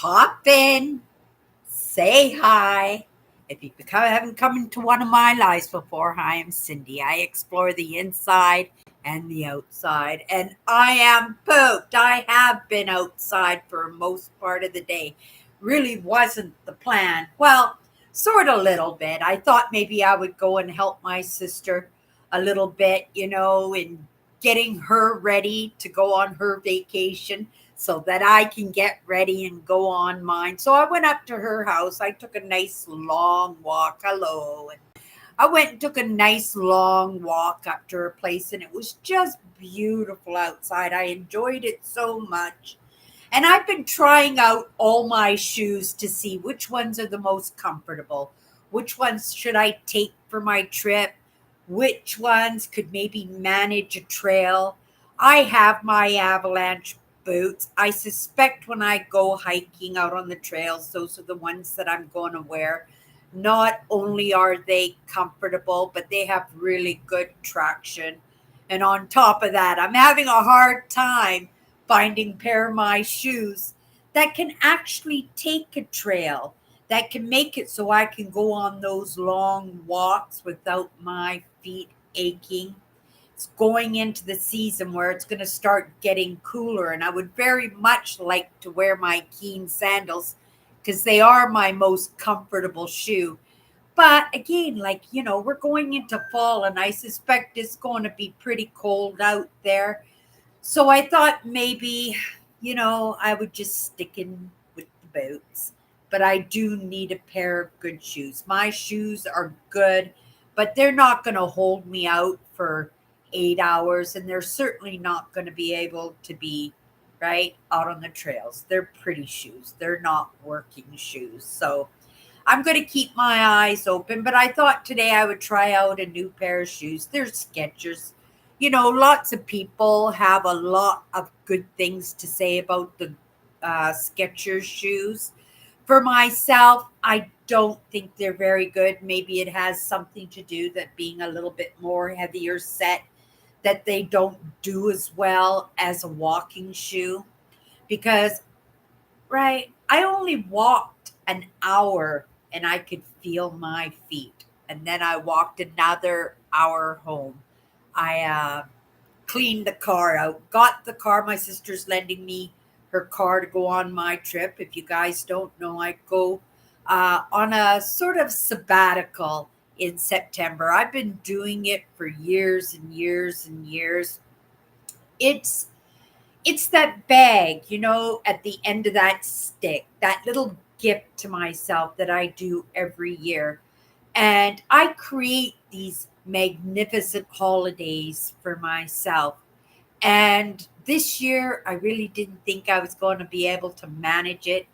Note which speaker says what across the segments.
Speaker 1: Pop in, say hi. If you haven't come into one of my lives before, hi, I'm Cindy. I explore the inside and the outside, and I am pooped. I have been outside for most part of the day. Really wasn't the plan. Well, sort of little bit. I thought maybe I would go and help my sister a little bit, in getting her ready to go on her vacation so that I can get ready and go on mine. So I went up to her house. I took a nice long walk. Hello. And I went and took a nice long walk up to her place, and it was just beautiful outside. I enjoyed it so much. And I've been trying out all my shoes to see which ones are the most comfortable. Which ones should I take for my trip? Which ones could maybe manage a trail? I have my avalanche boots. I suspect when I go hiking out on the trails, those are the ones that I'm going to wear. Not only are they comfortable, but they have really good traction. And on top of that, I'm having a hard time finding pair of my shoes that can actually take a trail, that can make it so I can go on those long walks without my feet aching. It's going into the season where it's going to start getting cooler, and I would very much like to wear my Keen sandals because they are my most comfortable shoe. But again, we're going into fall, and I suspect it's going to be pretty cold out there. So I thought maybe, I would just stick in with the boots. But I do need a pair of good shoes. My shoes are good, but they're not going to hold me out for 8 hours. And they're certainly not going to be able to be right out on the trails. They're pretty shoes, they're not working shoes. So I'm going to keep my eyes open, but I thought today I would try out a new pair of shoes. They're Skechers. Lots of people have a lot of good things to say about the Skechers shoes. For myself, I don't think they're very good. Maybe it has something to do that being a little bit more heavier set, that they don't do as well as a walking shoe. Because right. I only walked an hour and I could feel my feet. And then I walked another hour home. I cleaned the car out, got the car. My sister's lending me her car to go on my trip. If you guys don't know, I go on a sort of sabbatical in September. I've been doing it for years and years and years. It's it's that bag, at the end of that stick, that little gift to myself that I do every year. And I create these magnificent holidays for myself. And this year, I really didn't think I was going to be able to manage it.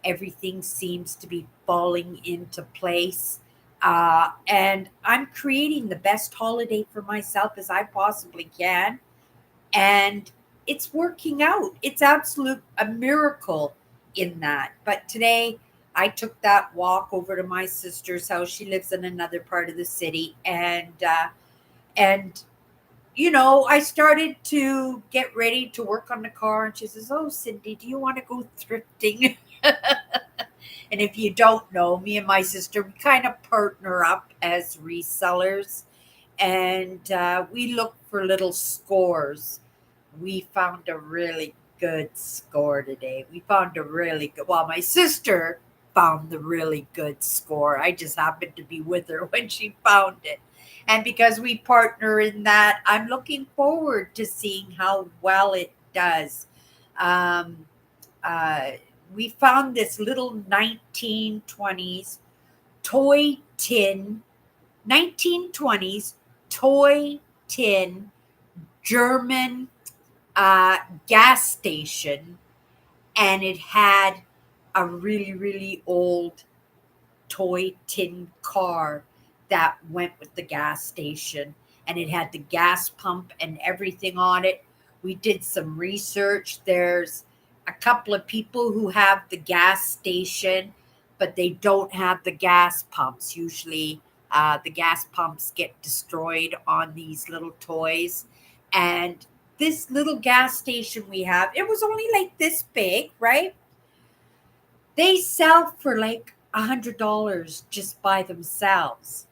Speaker 1: Everything seems to be falling into place. And I'm creating the best holiday for myself as I possibly can, and it's working out. It's absolute a miracle in that. But today I took that walk over to my sister's house. She lives in another part of the city, and I started to get ready to work on the car, and she says, "Oh, Cindy, do you want to go thrifting?" And if you don't know, me and my sister, we kind of partner up as resellers, and we look for little scores. We found a really good score today. We found a really good, well, my sister found the really good score. I just happened to be with her when she found it. And because we partner in that, I'm looking forward to seeing how well it does. Um, uh, we found this little 1920s toy tin, 1920s toy tin German gas station, and it had a really, really old toy tin car that went with the gas station, and it had the gas pump and everything on it. We did some research. There's a couple of people who have the gas station, but they don't have the gas pumps. Usually, the gas pumps get destroyed on these little toys. And this little gas station we have, it was only like this big, right? They sell for like $100 just by themselves.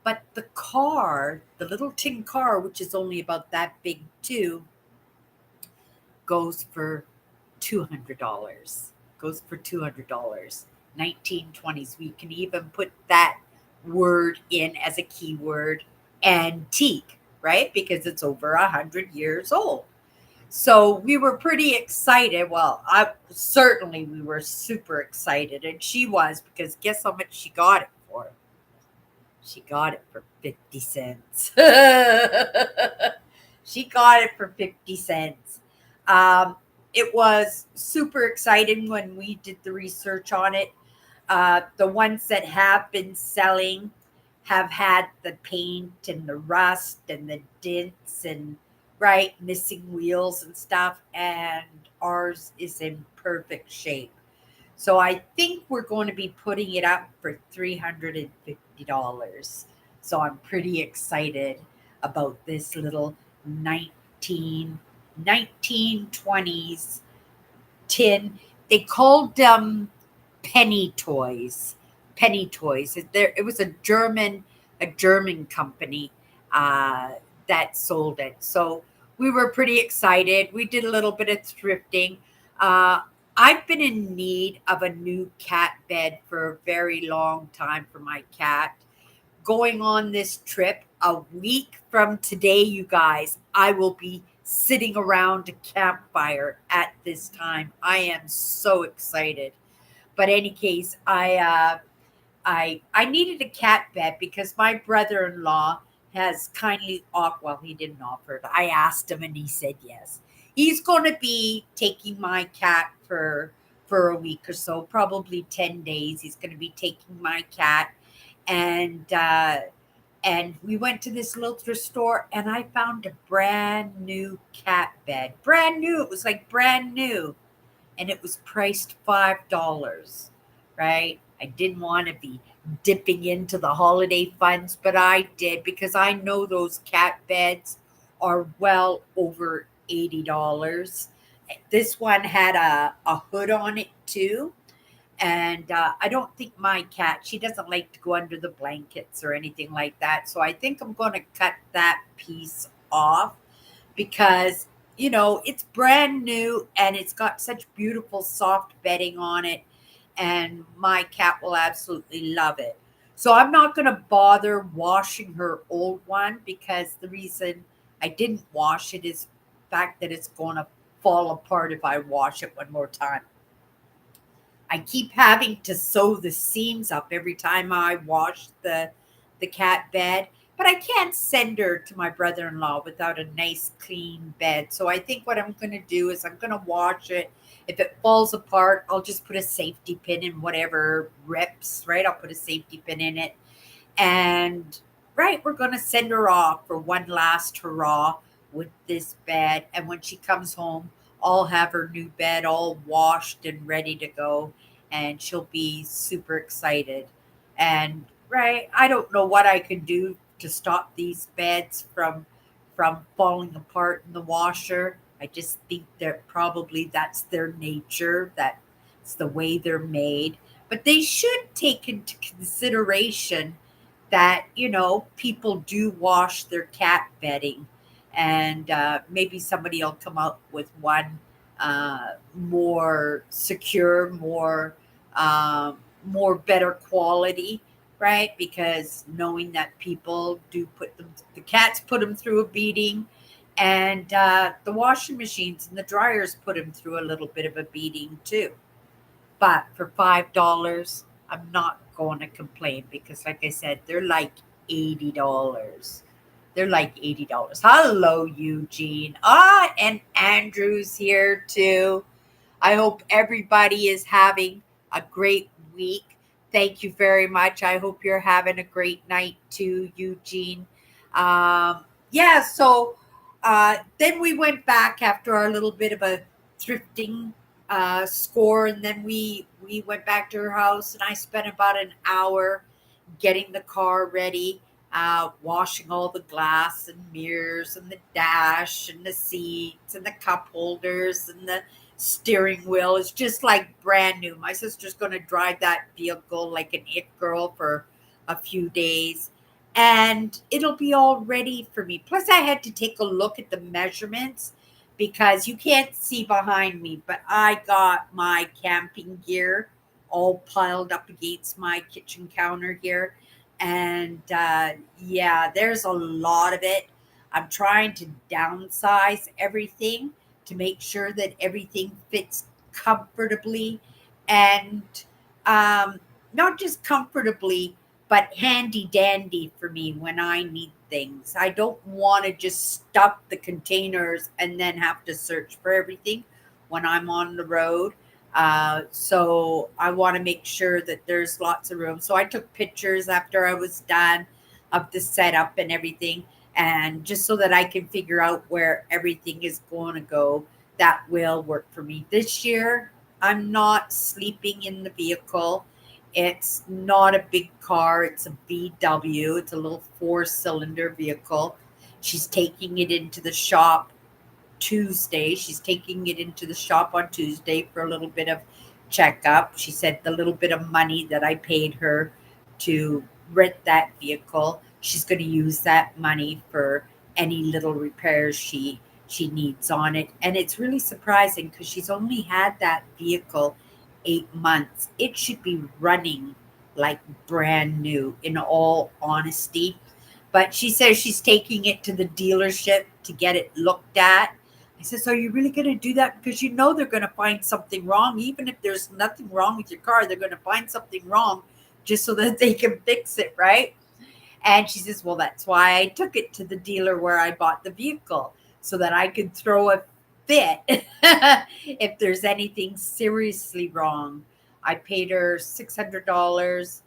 Speaker 1: But the car, the little tin car, which is only about that big too, goes for $200. Goes for $200. 1920s. We can even put that word in as a keyword, antique, right? Because it's over 100 years old. So we were pretty excited. Well, I certainly we were super excited, and she was, because guess how much she got it for? She got it for 50 cents. She got it for 50 cents. Um, it was super exciting when we did the research on it. The ones that have been selling have had the paint and the rust and the dents and right missing wheels and stuff, and ours is in perfect shape. So I think we're going to be putting it up for $350. So I'm pretty excited about this little 1920s tin. They called them penny toys. Penny toys. It was a German company uh, that sold it. So we were pretty excited. We did a little bit of thrifting. Uh, I've been in need of a new cat bed for a very long time for my cat. Going on this trip a week from today, you guys, I will be sitting around a campfire at this time. I am so excited. But any case, I needed a cat bed because my brother-in-law has kindly off well, he didn't offer it. I asked him and he said yes. He's going to be taking my cat for a week or so, probably 10 days. He's going to be taking my cat, and we went to this little thrift store and I found a brand new cat bed. Brand new. It was like brand new, and it was priced $5, right? I didn't want to be dipping into the holiday funds, but I did because I know those cat beds are well over $80. This one had a hood on it too. And I don't think my cat, she doesn't like to go under the blankets or anything like that. So I think I'm going to cut that piece off because it's brand new and it's got such beautiful soft bedding on it, and my cat will absolutely love it. So I'm not going to bother washing her old one, because the reason I didn't wash it is the fact that it's going to fall apart if I wash it one more time. I keep having to sew the seams up every time I wash the cat bed, but I can't send her to my brother-in-law without a nice clean bed. So I think what I'm going to do is I'm going to wash it. If it falls apart, I'll just put a safety pin in whatever rips, right? I'll put a safety pin in it, and right, we're going to send her off for one last hurrah with this bed. And when she comes home, I'll have her new bed all washed and ready to go. And she'll be super excited. And right, I don't know what I can do to stop these beds from falling apart in the washer. I just think that probably that's their nature. That's the way they're made. But they should take into consideration that people do wash their cat bedding, and maybe somebody will come out with one more secure, more better quality, right? Because knowing that people do put them, the cats put them through a beating, and the washing machines and the dryers put them through a little bit of a beating too. But for $5, I'm not going to complain because, like I said, they're like $80. They're like $80. Hello, Eugene. And Andrew's here too. I hope everybody is having a great week. Thank you very much. I hope you're having a great night too, Eugene. Yeah, so then we went back after our little bit of a thrifting score, and then we went back to her house, and I spent about an hour getting the car ready, washing all the glass and mirrors and the dash and the seats and the cup holders and the steering wheel is just like brand new. My sister's going to drive that vehicle like an it girl for a few days, and it'll be all ready for me. Plus, I had to take a look at the measurements because you can't see behind me, but I got my camping gear all piled up against my kitchen counter here. And yeah, there's a lot of it. I'm trying to downsize everything to make sure that everything fits comfortably and um, not just comfortably, but handy dandy for me when I need things. I don't want to just stuff the containers and then have to search for everything when I'm on the road. So I want to make sure that there's lots of room. So I took pictures after I was done of the setup and everything, and just so that I can figure out where everything is going to go, that will work for me. This year, I'm not sleeping in the vehicle. It's not a big car, it's a VW, it's a little four-cylinder vehicle. She's taking it into the shop Tuesday. She's taking it into the shop on Tuesday for a little bit of checkup. She said the little bit of money that I paid her to rent that vehicle, she's going to use that money for any little repairs she needs on it. And it's really surprising because she's only had that vehicle 8 months. It should be running like brand new, in all honesty. But she says she's taking it to the dealership to get it looked at. I says, are you really going to do that? Because you know they're going to find something wrong. Even if there's nothing wrong with your car, they're going to find something wrong just so that they can fix it, right? And she says, well, that's why I took it to the dealer where I bought the vehicle, so that I could throw a fit if there's anything seriously wrong. I paid her $600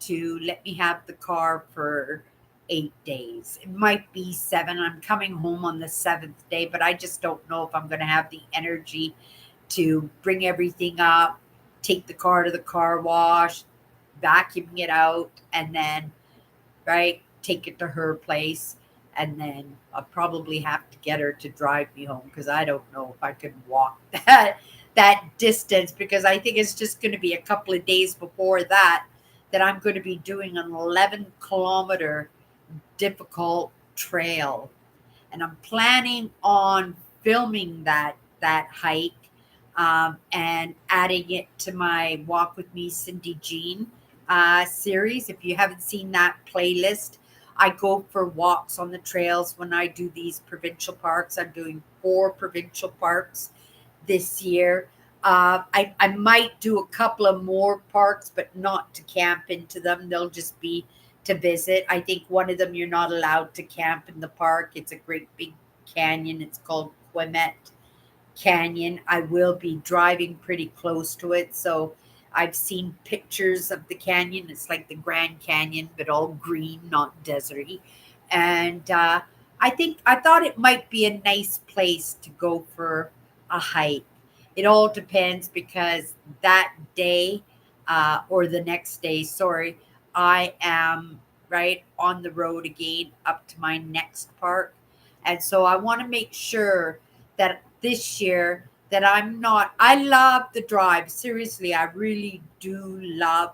Speaker 1: to let me have the car for 8 days. It might be seven. I'm coming home on the seventh day, but I just don't know if I'm going to have the energy to bring everything up, take the car to the car wash, vacuuming it out, and then, right, take it to her place. And then I'll probably have to get her to drive me home because I don't know if I could walk that distance, because I think it's just going to be a couple of days before that I'm going to be doing an 11-kilometer difficult trail, and I'm planning on filming that hike, and adding it to my Walk with Me Cindy Jean series. If you haven't seen that playlist, I go for walks on the trails when I do these provincial parks. I'm doing 4 provincial parks this year. I might do a couple of more parks, but not to camp into them. They'll just be to visit. I think one of them you're not allowed to camp in the park. It's a great big canyon. It's called Quimet Canyon. I will be driving pretty close to it, so I've seen pictures of the canyon. It's like the Grand Canyon, but all green, not deserty. And I thought it might be a nice place to go for a hike. It all depends, because that day, or the next day, sorry, I am right on the road again up to my next park. And so I want to make sure that this year that I'm not, I love the drive. Seriously, I really do love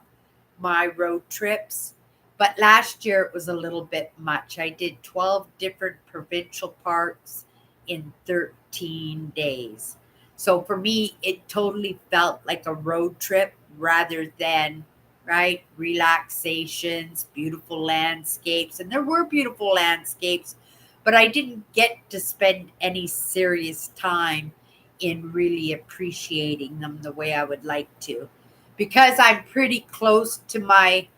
Speaker 1: my road trips. But last year it was a little bit much. I did 12 different provincial parks in 13 days. So for me, it totally felt like a road trip rather than, right, relaxations, beautiful landscapes. And there were beautiful landscapes, but I didn't get to spend any serious time in really appreciating them the way I would like to, because I'm pretty close to my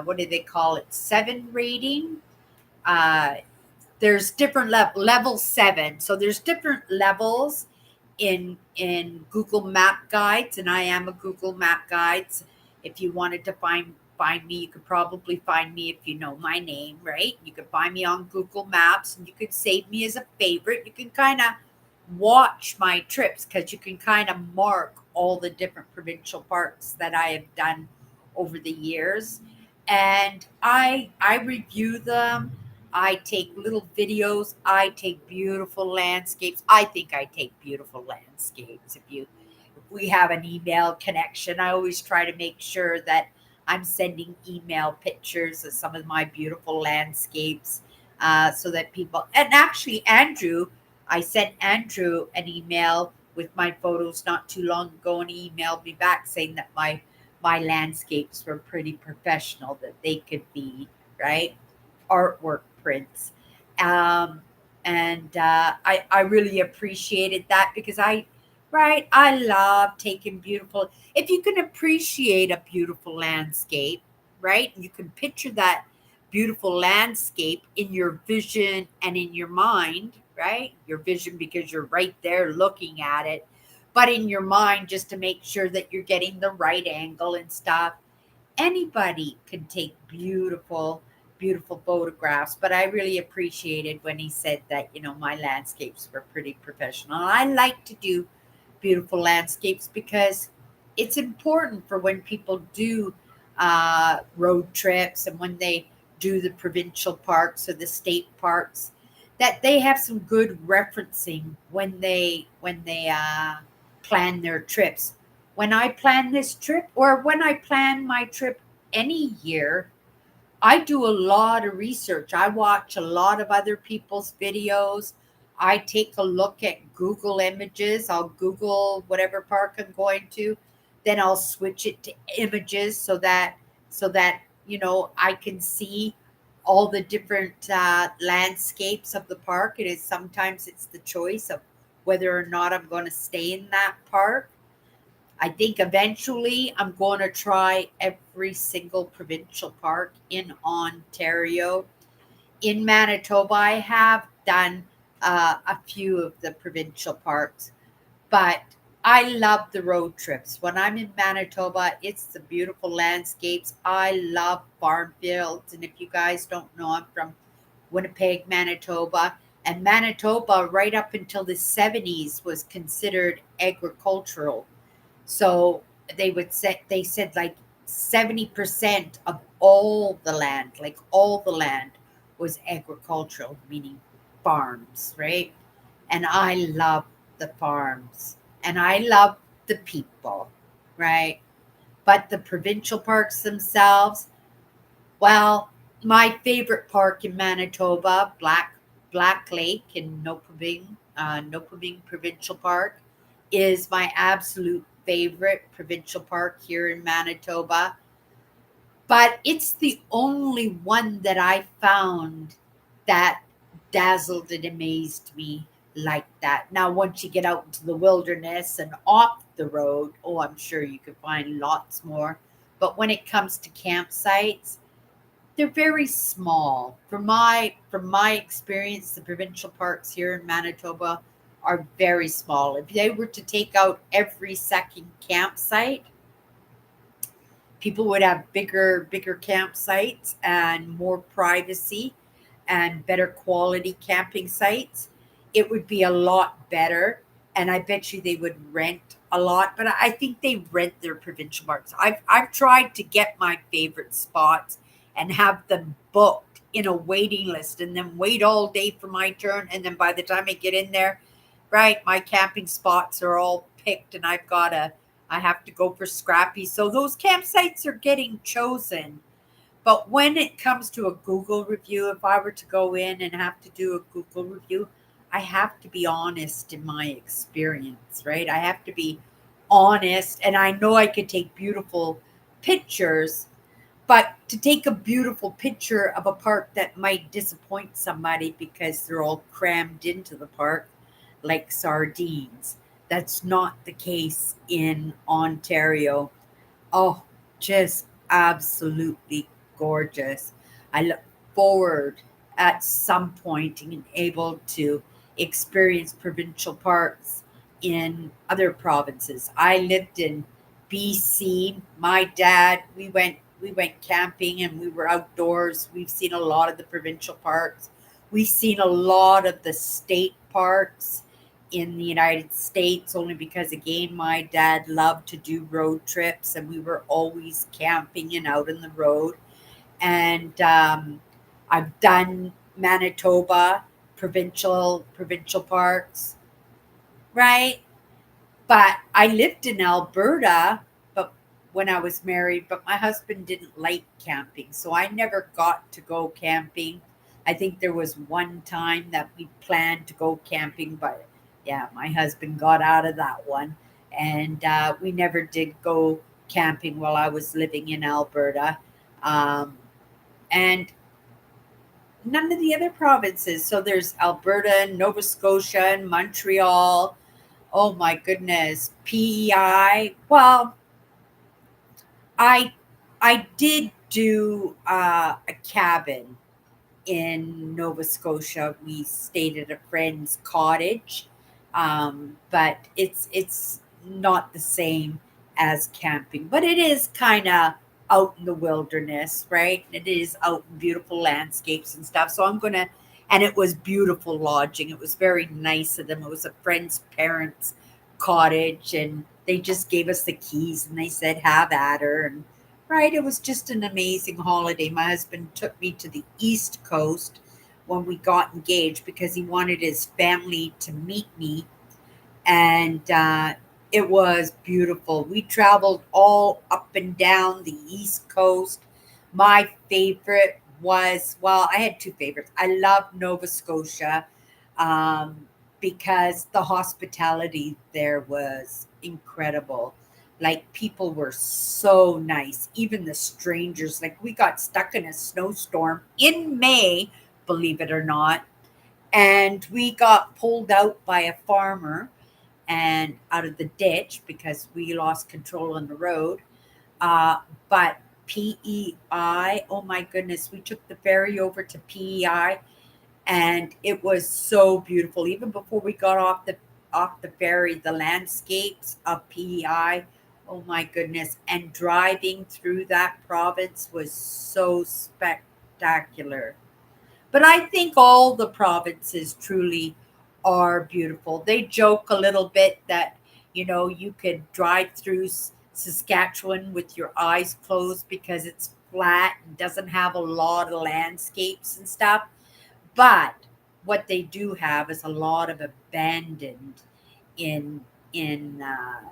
Speaker 1: what do they call it, 7 rating. uh, there's different level 7, so there's different levels in Google Map Guides, and I am a Google Map Guides. If you wanted to find me, you could probably find me if you know my name, right? You could find me on Google Maps, and you could save me as a favorite. You can kind of watch my trips, because you can kind of mark all the different provincial parks that I have done over the years, and I review them. I take little videos. I take beautiful landscapes. I think I take beautiful landscapes. If we have an email connection, I always try to make sure that I'm sending email pictures of some of my beautiful landscapes, so that people, and actually Andrew, I sent Andrew an email with my photos not too long ago, and he emailed me back saying that my landscapes were pretty professional, that they could be, right, artwork prints. Um, and I really appreciated that because right, I love taking beautiful, if you can appreciate a beautiful landscape, right, you can picture that beautiful landscape in your vision and in your mind, right? Your vision because you're right there looking at it, but in your mind, just to make sure that you're getting the right angle and stuff. Anybody can take beautiful photographs, but I really appreciated when he said that, my landscapes were pretty professional. I like to do beautiful landscapes because it's important for when people do road trips, and when they do the provincial parks or the state parks, that they have some good referencing when they plan their trips. When I plan this trip, or when I plan my trip any year, I do a lot of research. I watch a lot of other people's videos. I take a look at Google Images. I'll Google whatever park I'm going to, then I'll switch it to images so that I can see all the different landscapes of the park. It is sometimes it's the choice of whether or not I'm going to stay in that park. I think eventually I'm going to try every single provincial park in Ontario. In Manitoba, I have done a few of the provincial parks, but I love the road trips. When I'm in Manitoba, it's the beautiful landscapes. I love farm fields. And if you guys don't know, I'm from Winnipeg, Manitoba. And Manitoba, right up until the 70s, was considered agricultural. So they said like 70% of all the land, like all the land, was agricultural, meaning farms, right? And I love the farms, and I love the people, right? But the provincial parks themselves, well, my favorite park in Manitoba, Black Lake in Nopawin Provincial Park, is my absolute favorite provincial park here in Manitoba. But it's the only one that I found that dazzled and amazed me like that. Now, once you get out into the wilderness and off the road, oh, I'm sure you could find lots more. But when it comes to campsites, they're very small. From my experience, the provincial parks here in Manitoba are very small. If they were to take out every second campsite, people would have bigger campsites and more privacy and better quality camping sites. It would be a lot better, and I bet you they would rent a lot. But I think they rent their provincial parks. I've tried to get my favorite spots and have them booked in a waiting list, and then wait all day for my turn. And then by the time I get in there, right, my camping spots are all picked, and I have to go for Scrappy. So those campsites are getting chosen. But when it comes to a Google review, if I were to go in and have to do a Google review, I have to be honest in my experience, right? I have to be honest. And I know I could take beautiful pictures, but to take a beautiful picture of a park that might disappoint somebody because they're all crammed into the park like sardines, that's not the case in Ontario. Oh, just absolutely gorgeous. I look forward at some point being able to experience provincial parks in other provinces. I lived in BC. My dad, we went camping and we were outdoors. We've seen a lot of the provincial parks. We've seen a lot of the state parks in the United States, only because, again, my dad loved to do road trips and we were always camping and out on the road. And I've done Manitoba, provincial parks, right? But I lived in Alberta, but when I was married, but my husband didn't like camping, so I never got to go camping. I think there was one time that we planned to go camping, but yeah, my husband got out of that one, and we never did go camping while I was living in Alberta. Um, and none of the other provinces. So there's Alberta, Nova Scotia, and Montreal. Oh my goodness, PEI. Well, I I did do a cabin in Nova Scotia. We stayed at a friend's cottage, but it's not the same as camping. But it is kind of out in the wilderness, right? It is out in beautiful landscapes and stuff. So I'm gonna, and it was beautiful lodging. It was very nice of them. It was a friend's parents' cottage, and they just gave us the keys and they said, "Have at her." And right, it was just an amazing holiday. My husband took me to the East Coast when we got engaged because he wanted his family to meet me, and it was beautiful. We traveled all up and down the East Coast. My favorite was, well, I had two favorites. I loved Nova Scotia, um, because the hospitality there was incredible. Like, people were so nice, even the strangers. Like, we got stuck in a snowstorm in May, believe it or not, and we got pulled out by a farmer and out of the ditch because we lost control on the road. Uh, but PEI, oh my goodness, we took the ferry over to PEI, and it was so beautiful. Even before we got off the ferry, the landscapes of PEI, oh my goodness, and driving through that province was so spectacular. But I think all the provinces truly are beautiful. They joke a little bit that, you could drive through Saskatchewan with your eyes closed because it's flat and doesn't have a lot of landscapes and stuff. But what they do have is a lot of abandoned in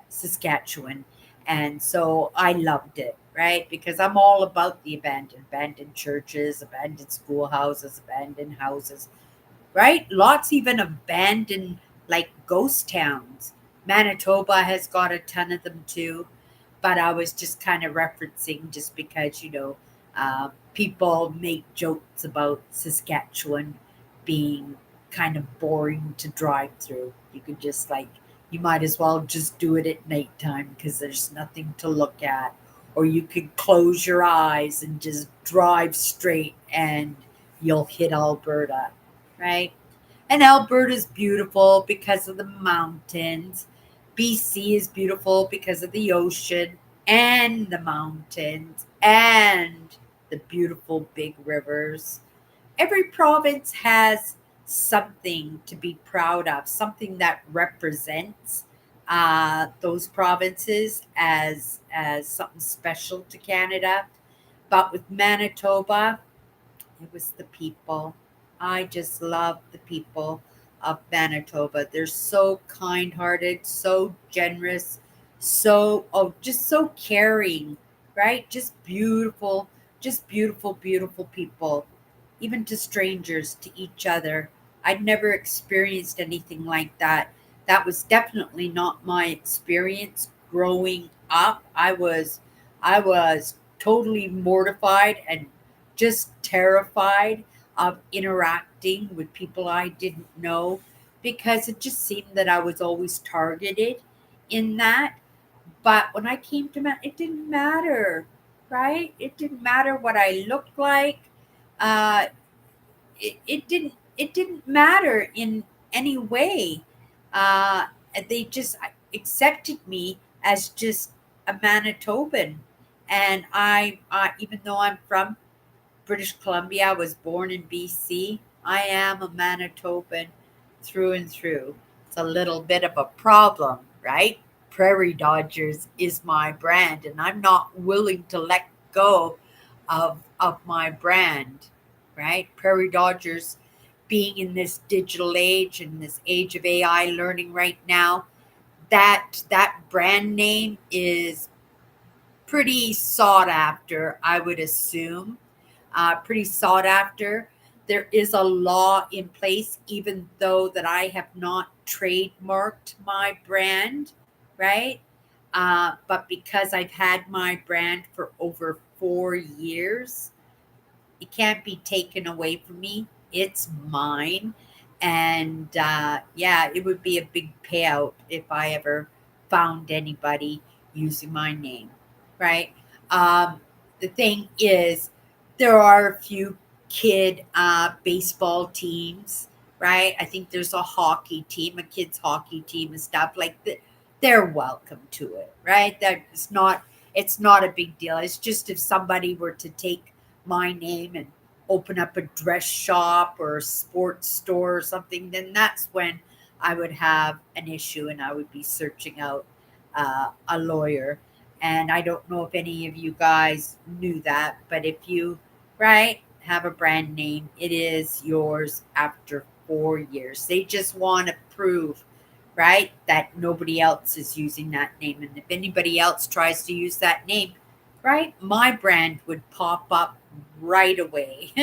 Speaker 1: Saskatchewan, and so I loved it, right? Because I'm all about the abandoned churches, abandoned schoolhouses, abandoned houses, right? Lots even abandoned, like, ghost towns. Manitoba has got a ton of them too, but I was just kind of referencing just because, people make jokes about Saskatchewan being kind of boring to drive through. You could just, like, you might as well just do it at nighttime because there's nothing to look at. Or you could close your eyes and just drive straight and you'll hit Alberta, right? And Alberta's beautiful because of the mountains. BC is beautiful because of the ocean and the mountains and the beautiful big rivers. Every province has something to be proud of, something that represents those provinces as something special to Canada. But with Manitoba, it was the people. I just love the people of Manitoba. They're so kind-hearted, so generous, just so caring, right? Just beautiful, beautiful people, even to strangers, to each other. I'd never experienced anything like that. That was definitely not my experience growing up. I was totally mortified and just terrified of interacting with people I didn't know because it just seemed that I was always targeted in that. But when I came to it didn't matter, right? It didn't matter what I looked like. Uh, it didn't matter in any way. Uh, they just accepted me as just a Manitoban, and even though I'm from British Columbia. I was born in BC. I am a Manitoban through and through. It's a little bit of a problem, right? Prairie Dodgers is my brand, and I'm not willing to let go of my brand. right? Prairie Dodgers being in this digital age and this age of AI learning right now, that brand name is pretty sought after, I would assume. Pretty sought after. There is a law in place, even though that I have not trademarked my brand, right? But because I've had my brand for over 4 years, it can't be taken away from me. It's mine. And yeah, it would be a big payout if I ever found anybody using my name, right? The thing is, there are a few kid baseball teams, right? I think there's a hockey team, a kids hockey team and stuff like that. They're welcome to it, right? It's not a big deal. It's just if somebody were to take my name and open up a dress shop or a sports store or something, then that's when I would have an issue and I would be searching out a lawyer. And I don't know if any of you guys knew that, but if you, right, have a brand name, it is yours after 4 years. They just want to prove, right, that nobody else is using that name. And if anybody else tries to use that name, right, my brand would pop up right away,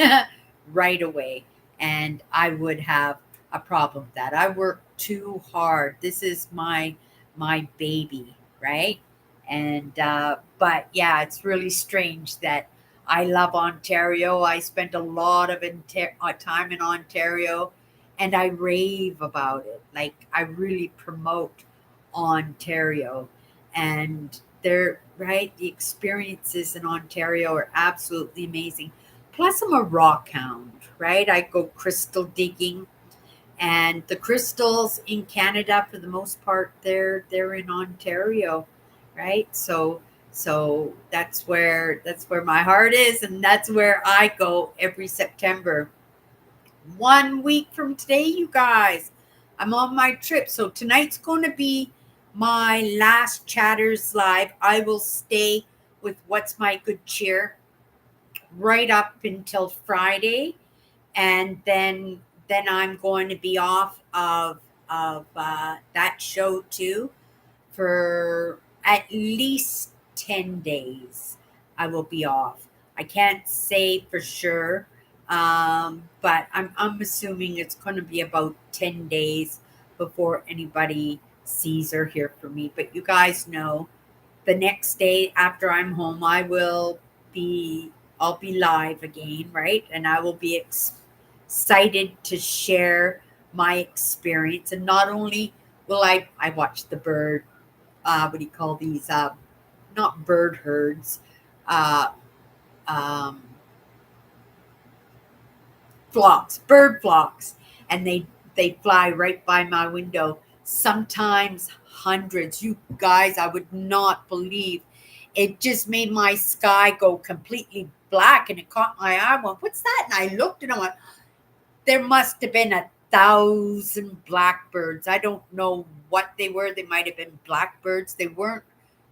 Speaker 1: right away. And I would have a problem with that. I work too hard. This is my baby, right? And but yeah, it's really strange that I love Ontario. I spent a lot of time in Ontario, and I rave about it. Like I really promote Ontario, and they're right. The experiences in Ontario are absolutely amazing. Plus, I'm a rock hound, right? I go crystal digging, and the crystals in Canada, for the most part, they're in Ontario, right? So that's where my heart is, and that's where I go every September. 1 week from today, you guys, I'm on my trip. So tonight's going to be my last Chatters Live. I will stay with What's My Good Cheer right up until Friday, and then I'm going to be off of that show too for at least 10 days. I will be off. I can't say for sure, but I'm assuming it's going to be about 10 days before anybody sees or hear from me. But you guys know the next day after I'm home, be I'll be live again, right? And I will be excited to share my experience. And not only will I watch the bird, what do you call these? Not bird herds, uh, um, flocks, bird flocks, and they fly right by my window. Sometimes hundreds. You guys, I would not believe. It just made my sky go completely black, and it caught my eye. I went, "What's that?" And I looked, and I went, "There must have been 1,000 blackbirds." I don't know what they were. They might have been blackbirds. They weren't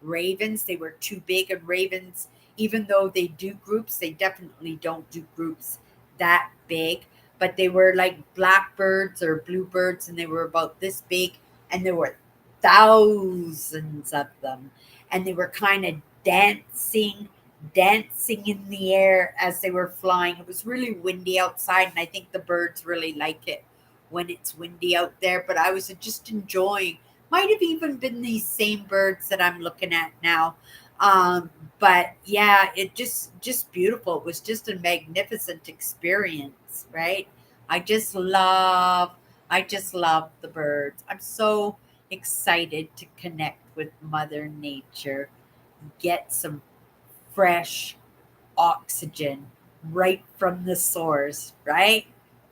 Speaker 1: ravens. They were too big. And ravens, even though they do groups, they definitely don't do groups that big. But they were like blackbirds or bluebirds, and they were about this big, and there were thousands of them. And they were kind of dancing in the air as they were flying. It was really windy outside, and I think the birds really like it when it's windy out there. But I was just enjoying. Might have even been these same birds that I'm looking at now. Um, but yeah, it just beautiful. It was just a magnificent experience, right? I just love I just love the birds. I'm so excited to connect with Mother Nature, get some fresh oxygen right from the source, right?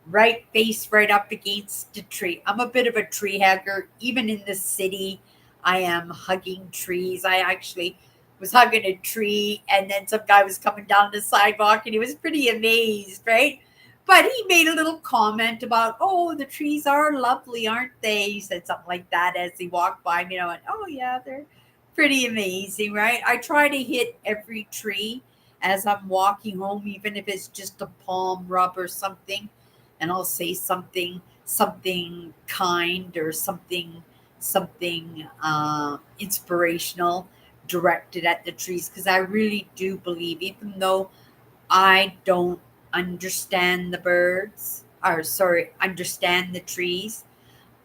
Speaker 1: Right face right up against the tree. I'm a bit of a tree hugger. Even in the city, I am hugging trees. I actually was hugging a tree, and then some guy was coming down the sidewalk, and he was pretty amazed, right? But he made a little comment about, "Oh, the trees are lovely, aren't they?" He said something like that as he walked by me. And I went, "Oh, yeah, they're pretty amazing, right?" I try to hit every tree, as I'm walking home, even if it's just a palm rub or something, and I'll say something kind or something inspirational directed at the trees, because I really do believe, even though I don't understand the birds, or sorry, understand the trees,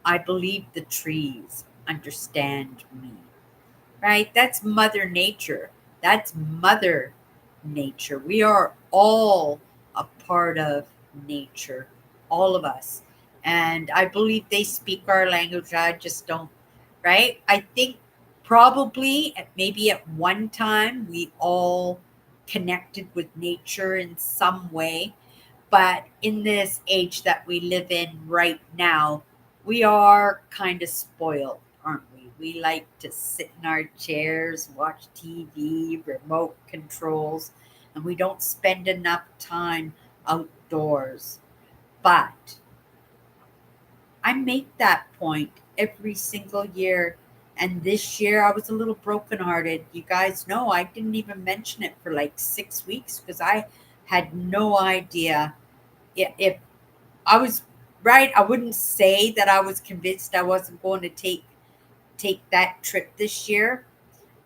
Speaker 1: I believe the trees understand me, right? That's Mother Nature. That's Mother Nature. We are all a part of nature, all of us. And I believe they speak our language. I just don't, right? I think probably maybe at one time we all connected with nature in some way, but in this age that we live in right now, we are kind of spoiled, aren't we? We like to sit in our chairs, watch TV, remote controls, and we don't spend enough time outdoors. But I make that point every single year. And this year I was a little brokenhearted. You guys know I didn't even mention it for like 6 weeks because I had no idea if I was right. I wouldn't say that I was convinced I wasn't going to take that trip this year,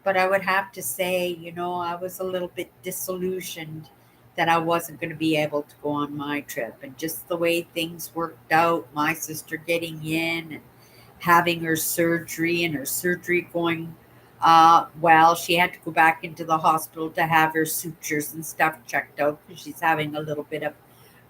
Speaker 1: but I would have to say, I was a little bit disillusioned that I wasn't going to be able to go on my trip. And just the way things worked out, my sister getting in and having her surgery, and her surgery going well. She had to go back into the hospital to have her sutures and stuff checked out because she's having a little bit of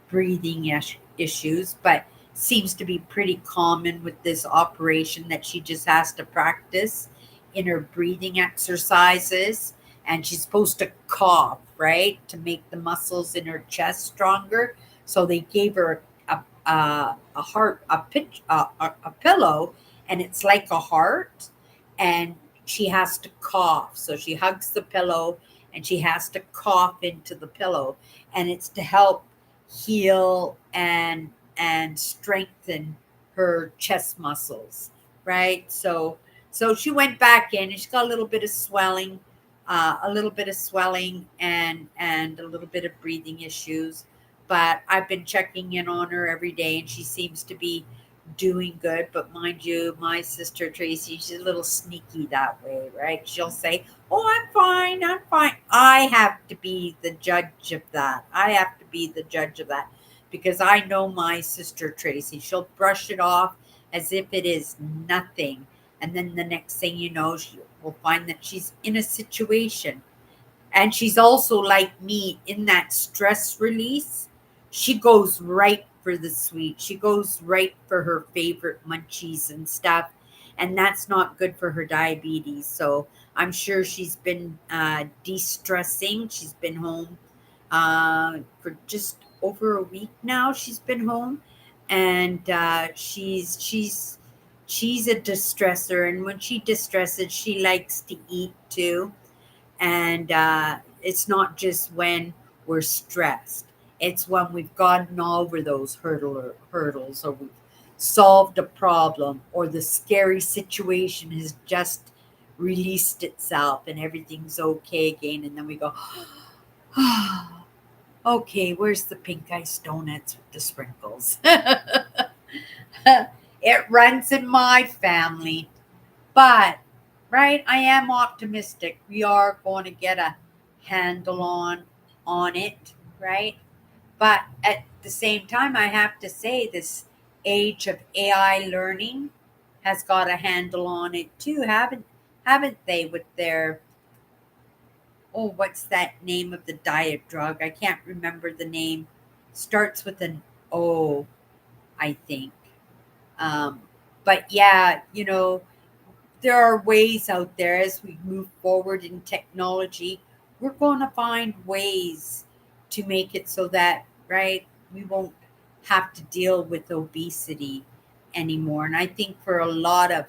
Speaker 1: breathing issues, but seems to be pretty common with this operation, that she just has to practice in her breathing exercises. And she's supposed to cough, right, to make the muscles in her chest stronger. So they gave her a heart, a pillow, and it's like a heart, and she has to cough. So she hugs the pillow and she has to cough into the pillow, and it's to help heal and strengthen her chest muscles, right? So she went back in, and she's got a little bit of swelling, and a little bit of breathing issues. But I've been checking in on her every day, and she seems to be doing good. But mind you, my sister Tracy, she's a little sneaky that way, right? She'll say, "Oh, I'm fine, I'm fine." I have to be the judge of that. I have to be the judge of that because I know my sister Tracy. She'll brush it off as if it is nothing. And then the next thing you know, she will find that she's in a situation. And she's also like me in that stress release. She goes right for the sweet. She goes right for her favorite munchies and stuff. And that's not good for her diabetes. So I'm sure she's been de stressing. She's been home for just over a week now. She's been home. And she's a distressor. And when she distresses, she likes to eat too. And it's not just when we're stressed, it's when we've gotten over those hurdles, or we've solved a problem, or the scary situation has just released itself and everything's okay again. And then we go, okay, where's the pink ice donuts with the sprinkles? It runs in my family. But, right, I am optimistic. We are going to get a handle on it, right? But at the same time, I have to say this age of AI learning has got a handle on it too, haven't they? With their, oh, what's that name of the diet drug? I can't remember the name. Starts with an O, I think. Um, but yeah, there are ways out there as we move forward in technology. We're going to find ways to make it so that, right, we won't have to deal with obesity anymore. And I think for a lot of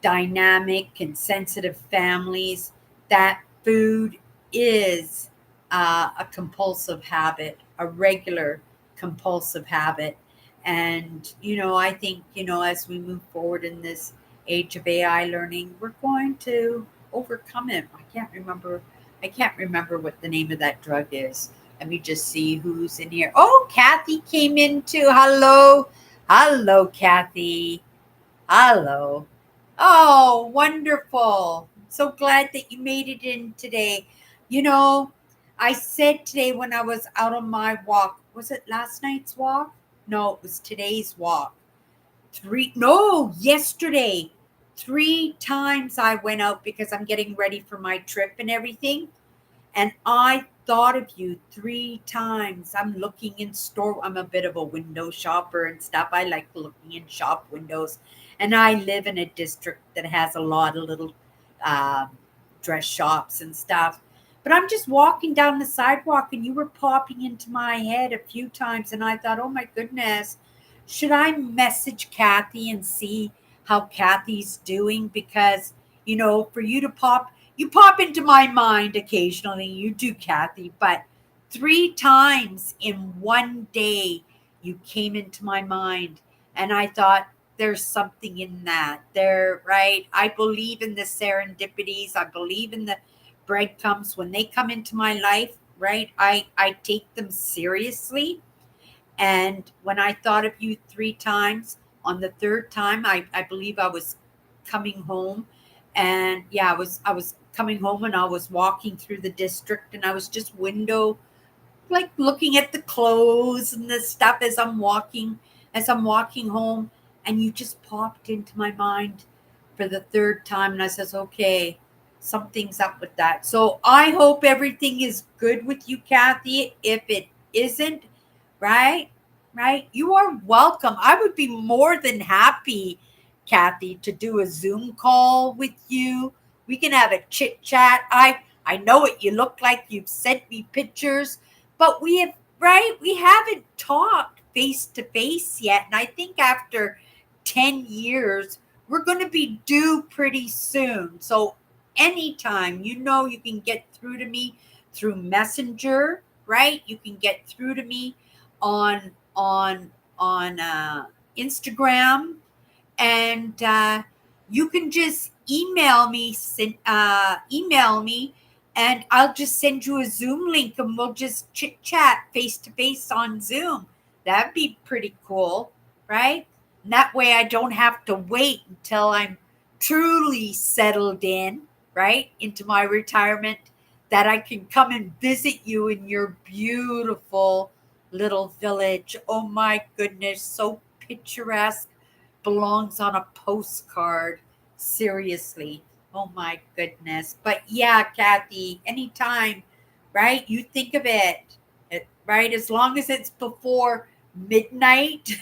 Speaker 1: dynamic and sensitive families, that food is a compulsive habit, a regular compulsive habit. And, I think, as we move forward in this age of AI learning, we're going to overcome it. I can't remember. I can't remember what the name of that drug is. Let me just see who's in here. Oh, Kathy came in too. Hello. Hello, Kathy. Hello. Oh, wonderful. So glad that you made it in today. You know, I said today when I was out on my walk, was it last night's walk? No, it was today's walk. Yesterday. 3 times I went out because I'm getting ready for my trip and everything. And I thought of you 3 times. I'm looking in store. I'm a bit of a window shopper and stuff. I like looking in shop windows. And I live in a district that has a lot of little um, dress shops and stuff. But I'm just walking down the sidewalk and you were popping into my head a few times. And I thought, oh my goodness, should I message Kathy and see how Kathy's doing? Because, for you pop into my mind occasionally. You do, Kathy, but 3 times in one day you came into my mind. And I thought, there's something in that there, right? I believe in the serendipities. I believe in the breadcrumbs when they come into my life, right? I take them seriously. And when I thought of you 3 times, on the third time, I believe I was coming home. And yeah, I was coming home and I was walking through the district and I was just like looking at the clothes and the stuff as I'm walking home, and you just popped into my mind for the third time. And I says, okay, something's up with that. So I hope everything is good with you, Kathy. If it isn't, right? Right? You are welcome. I would be more than happy, Kathy, to do a Zoom call with you. We can have a chit chat. I know what you look like. You've sent me pictures, but we haven't talked face to face yet. And I think after 10 years, we're going to be due pretty soon. So anytime, you can get through to me through Messenger, right? You can get through to me on on Instagram, and you can just email me, and I'll just send you a Zoom link, and we'll just chit chat face to face on Zoom. That'd be pretty cool, right? And that way I don't have to wait until I'm truly settled in, right, into my retirement, that I can come and visit you in your beautiful little village. Oh my goodness, so picturesque, belongs on a postcard. Seriously. Oh my goodness. But yeah, Kathy, anytime, right? You think of it, right? As long as it's before midnight,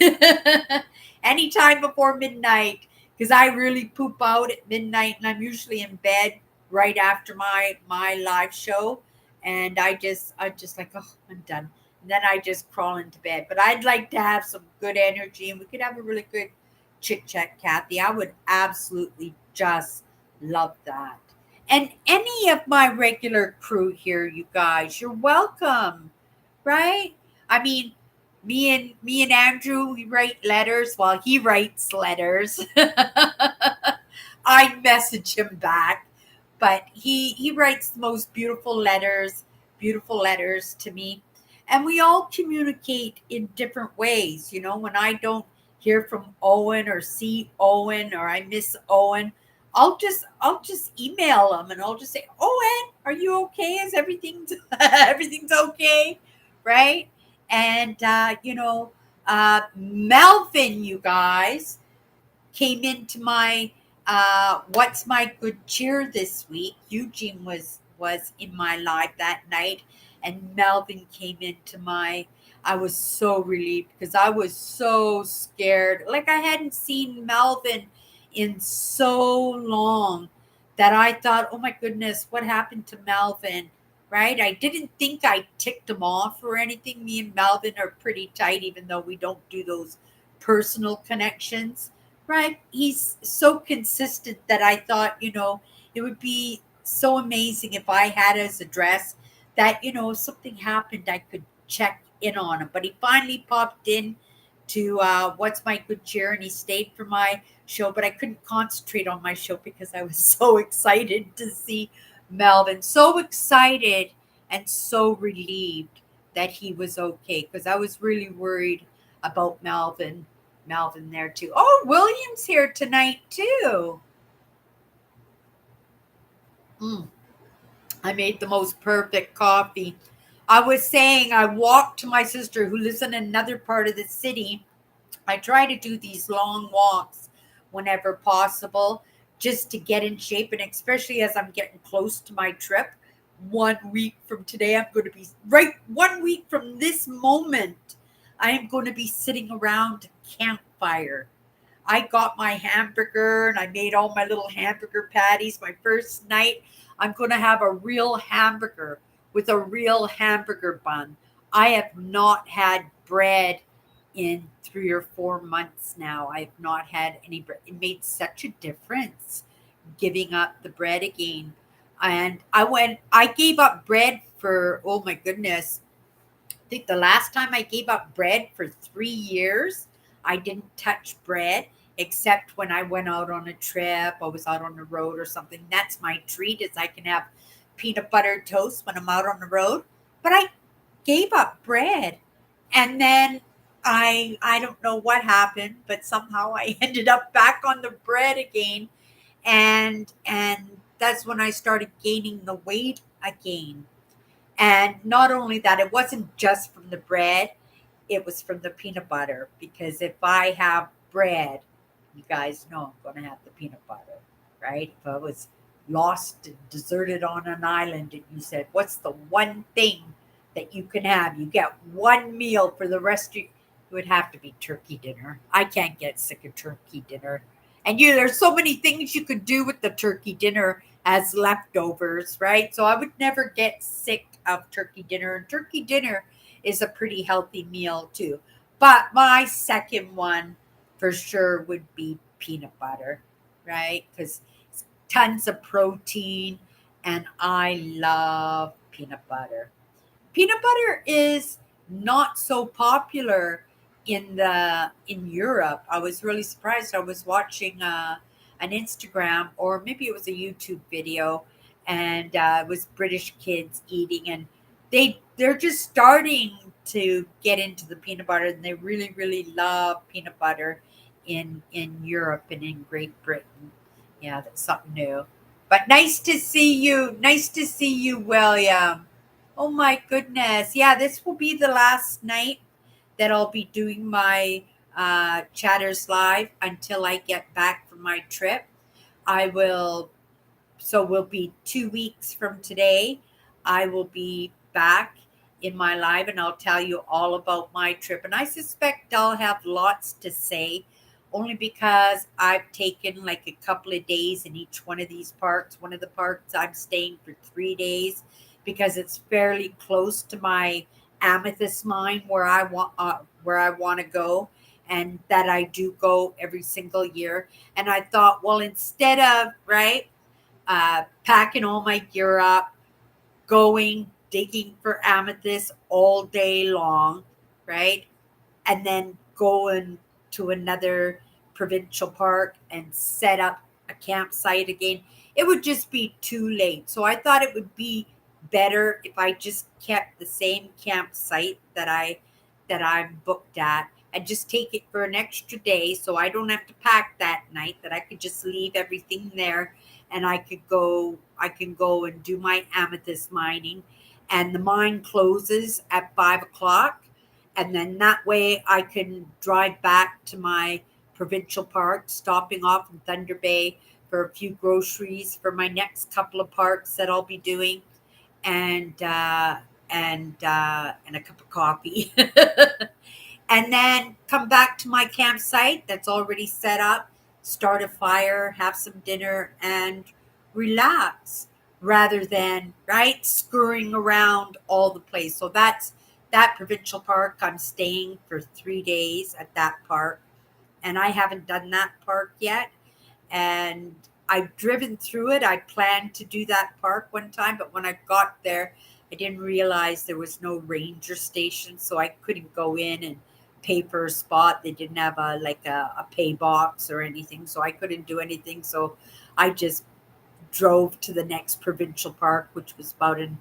Speaker 1: anytime before midnight, because I really poop out at midnight and I'm usually in bed right after my live show. And I just like, oh, I'm done. And then I just crawl into bed. But I'd like to have some good energy and we could have a really good chit chat, Kathy. I would absolutely just love that. And any of my regular crew here, you guys, you're welcome, right? I mean, me and Andrew, we write letters. Well, he writes letters. I message him back, but he writes the most beautiful letters to me. And we all communicate in different ways. When I don't hear from Owen or see Owen or I miss Owen, I'll just email him and I'll just say, Owen, are you okay? Is everything's okay? Right? And Melvin, you guys, came into my what's my good cheer this week. Eugene was in my live that night, and Melvin came into my. I was so relieved because I was so scared. Like I hadn't seen Melvin in so long that I thought, oh my goodness, what happened to Melvin? Right? I didn't think I ticked him off or anything. Me and Melvin are pretty tight, even though we don't do those personal connections. Right? He's so consistent that I thought, it would be so amazing if I had his address that, if something happened, I could check in on him. But he finally popped in to What's My Good Cheer, and he stayed for my show, but I couldn't concentrate on my show because I was so excited to see Melvin. So excited and so relieved that he was okay because I was really worried about Melvin. Melvin there too. Oh, William's here tonight too. Mm, I made the most perfect coffee. I was saying I walked to my sister who lives in another part of the city. I try to do these long walks whenever possible just to get in shape. And especially as I'm getting close to my trip, 1 week from today, I'm going to be right 1 week from this moment. I am going to be sitting around a campfire. I got my hamburger and I made all my little hamburger patties. My first night, I'm going to have a real hamburger with a real hamburger bun. I have not had bread in 3 or 4 months now. I have not had any bread. It made such a difference giving up the bread again. And I gave up bread for, oh my goodness, I think the last time I gave up bread for 3 years, I didn't touch bread except when I went out on a trip. I was out on the road or something. That's my treat is I can have peanut butter toast when I'm out on the road. But I gave up bread. And then I don't know what happened, but somehow I ended up back on the bread again. And that's when I started gaining the weight again. And not only that, it wasn't just from the bread, it was from the peanut butter. Because if I have bread, you guys know I'm going to have the peanut butter, right? If I was lost and deserted on an island and you said, what's the one thing that you can have? You get one meal for the rest of you. It would have to be turkey dinner. I can't get sick of turkey dinner. And there's so many things you could do with the turkey dinner as leftovers, right? So I would never get sick of turkey dinner. And turkey dinner is a pretty healthy meal too. But my second one for sure would be peanut butter, right? Because tons of protein and I love peanut butter. Peanut butter is not so popular in Europe. I was really surprised. I was watching an Instagram or maybe it was a YouTube video, and it was British kids eating, and they're just starting to get into the peanut butter, and they really love peanut butter in Europe and in Great Britain. Yeah, that's something new. But nice to see you. Nice to see you, William. Oh my goodness. Yeah, this will be the last night that I'll be doing my Chatters Live until I get back from my trip. I will, so we'll be 2 weeks from today. I will be back in my live and I'll tell you all about my trip. And I suspect I'll have lots to say only because I've taken like a couple of days in each one of these parks. One of the parks I'm staying for 3 days because it's fairly close to my amethyst mine where I want to go, and that I do go every single year. And I thought, well, instead of right packing all my gear up, going digging for amethyst all day long, right? And then going to another provincial park and set up a campsite again. It would just be too late. So I thought it would be better if I just kept the same campsite that I'm booked at and just take it for an extra day so I don't have to pack that night, that I could just leave everything there and I can go and do my amethyst mining, and the mine closes at 5 o'clock, and then that way I can drive back to my provincial park, stopping off in Thunder Bay for a few groceries for my next couple of parks that I'll be doing, and and a cup of coffee, and then come back to my campsite that's already set up, start a fire, have some dinner, and relax rather than right scurrying around all the place. So that's that provincial park. I'm staying for 3 days at that park, and I haven't done that park yet. And I've driven through it. I planned to do that park one time, but when I got there, I didn't realize there was no ranger station, so I couldn't go in and pay for a spot. They didn't have a pay box or anything, so I couldn't do anything. So I just drove to the next provincial park, which was about an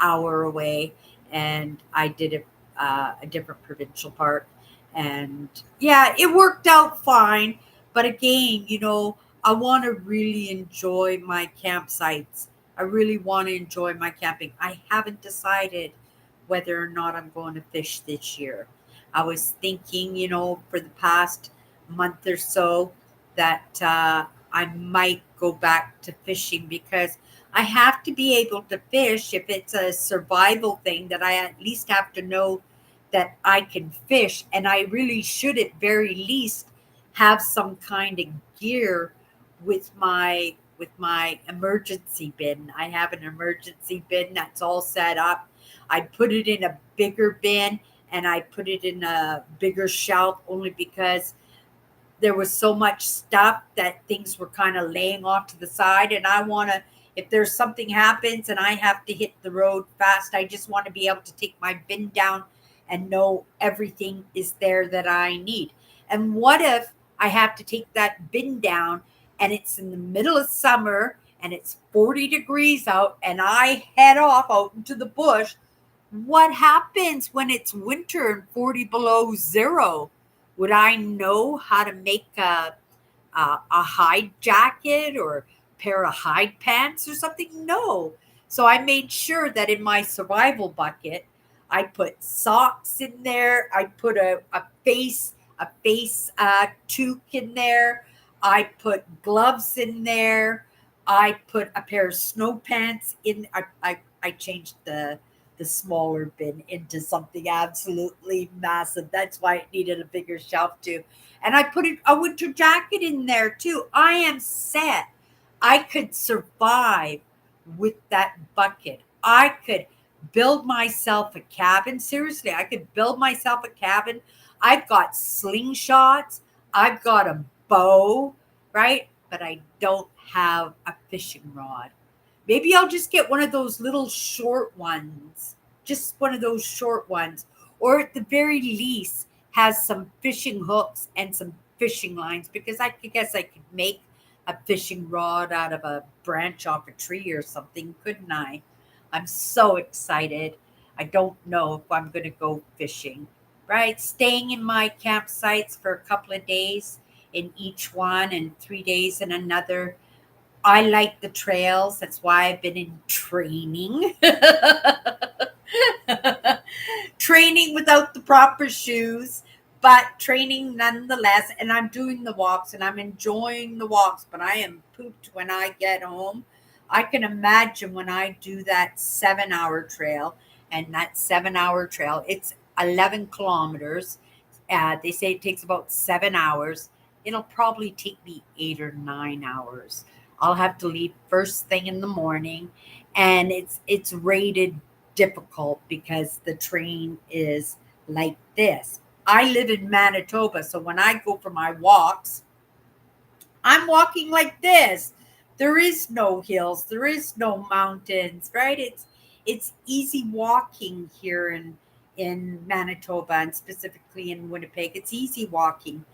Speaker 1: hour away, and I did a different provincial park. And yeah, it worked out fine. But again, I want to really enjoy my campsites. I really want to enjoy my camping. I haven't decided whether or not I'm going to fish this year. I was thinking, for the past month or so that I might go back to fishing because I have to be able to fish. If it's a survival thing, that I at least have to know that I can fish, and I really should at very least have some kind of gear with my emergency bin. I have an emergency bin that's all set up. I put it in a bigger bin and I put it in a bigger shelf only because there was so much stuff that things were kind of laying off to the side, and I want to, if there's something happens and I have to hit the road fast, I just want to be able to take my bin down and know everything is there that I need. And what if I have to take that bin down and it's in the middle of summer and it's 40 degrees out and I head off out into the bush? What happens when it's winter and 40 below zero? Would I know how to make a hide jacket or a pair of hide pants or something? No. So I made sure that in my survival bucket, I put socks in there. I put a face toque in there. I put gloves in there. I put a pair of snow pants in. I changed the smaller bin into something absolutely massive. That's why it needed a bigger shelf too. And I put a winter jacket in there too. I am set. I could survive with that bucket. I could build myself a cabin. Seriously, I could build myself a cabin. I've got slingshots. I've got a bow, right? But I don't have a fishing rod. Maybe I'll just get one of those little short ones, just one of those short ones, or at the very least has some fishing hooks and some fishing lines, because I guess I could make a fishing rod out of a branch off a tree or something, couldn't I? I'm so excited. I don't know if I'm going to go fishing, right? Staying in my campsites for a couple of days in each one and 3 days in another. I like the trails. That's why I've been in training. Training without the proper shoes, but training nonetheless. And I'm doing the walks and I'm enjoying the walks, but I am pooped when I get home. I can imagine when I do that 7 hour trail, and that 7 hour trail, it's 11 kilometers. They say it takes about 7 hours. It'll probably take me 8 or 9 hours. I'll have to leave first thing in the morning, and it's rated difficult because the train is like this. I live in Manitoba, so when I go for my walks, I'm walking like this. There is no hills, there is no mountains, right? It's easy walking here in Manitoba, and specifically in Winnipeg. It's easy walking.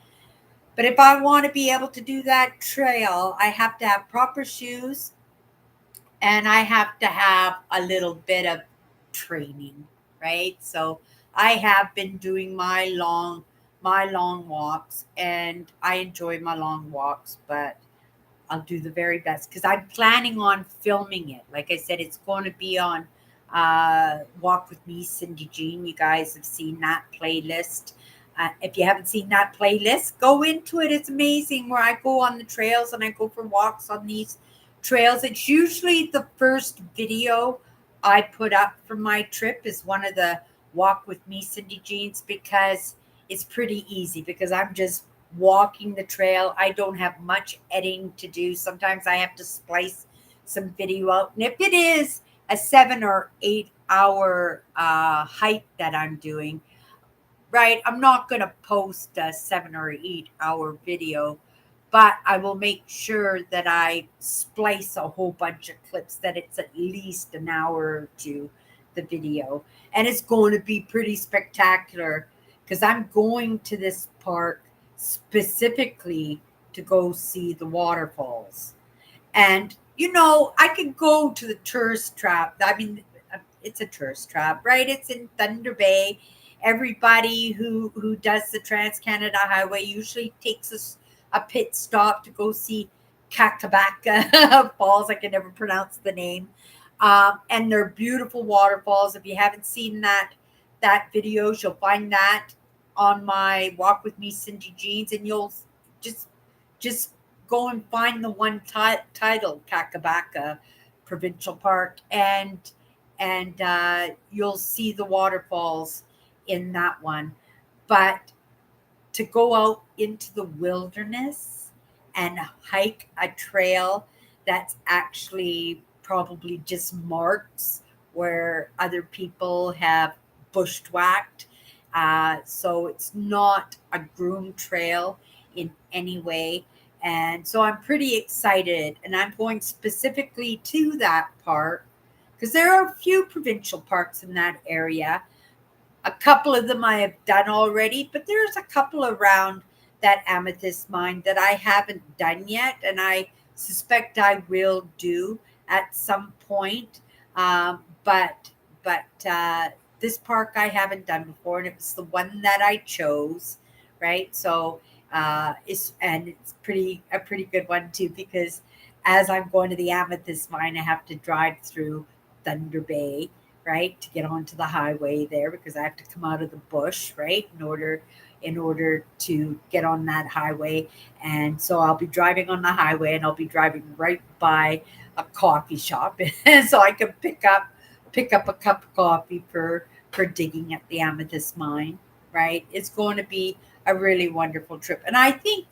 Speaker 1: But if I want to be able to do that trail, I have to have proper shoes and I have to have a little bit of training, right? So I have been doing my long walks, and I enjoy my long walks, but I'll do the very best because I'm planning on filming it. Like I said, it's going to be on Walk with Me, Cindy Jean. You guys have seen that playlist. If you haven't seen that playlist, go into it. It's amazing where I go on the trails and I go for walks on these trails. It's usually the first video I put up for my trip is one of the Walk with Me, Cindy Jeans, because it's pretty easy because I'm just walking the trail. I don't have much editing to do. Sometimes I have to splice some video out. And if it is a 7 or 8 hour hike that I'm doing, right, I'm not going to post a 7 or 8 hour video, but I will make sure that I splice a whole bunch of clips that it's at least an hour or two, the video. And it's going to be pretty spectacular because I'm going to this park specifically to go see the waterfalls. And, I could go to the tourist trap. I mean, it's a tourist trap, right? It's in Thunder Bay. Everybody who does the Trans Canada Highway usually takes a pit stop to go see Kakabaka Falls. I can never pronounce the name. And they're beautiful waterfalls. If you haven't seen that video, you'll find that on my Walk With Me Cindy Jeans, and you'll just just go and find the one titled Kakabaka Provincial Park, and you'll see the waterfalls in that one. But to go out into the wilderness and hike a trail that's actually probably just marks where other people have bushwhacked. So it's not a groomed trail in any way. And so I'm pretty excited. And I'm going specifically to that park because there are a few provincial parks in that area. A couple of them I have done already, but there's a couple around that amethyst mine that I haven't done yet, and I suspect I will do at some point. But this park I haven't done before, and it was the one that I chose, right? So it's a pretty good one too, because as I'm going to the amethyst mine, I have to drive through Thunder Bay, right, to get onto the highway there, because I have to come out of the bush, right, in order to get on that highway. And so I'll be driving on the highway, and I'll be driving right by a coffee shop, and so I can pick up a cup of coffee for digging at the amethyst mine, right? It's going to be a really wonderful trip. And I think,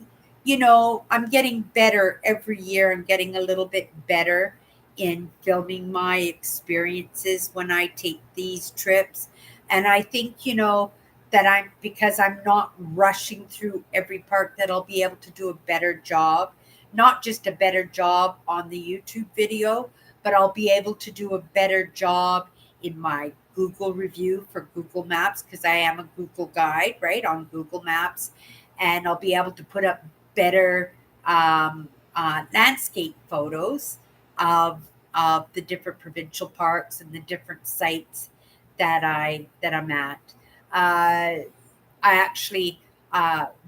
Speaker 1: I'm getting better every year. I'm getting a little bit better in filming my experiences when I take these trips. And I think, that because I'm not rushing through every park, that I'll be able to do a better job, not just a better job on the YouTube video, but I'll be able to do a better job in my Google review for Google Maps, because I am a Google guide, right, on Google Maps. And I'll be able to put up better landscape photos of the different provincial parks and the different sites that I'm at. I actually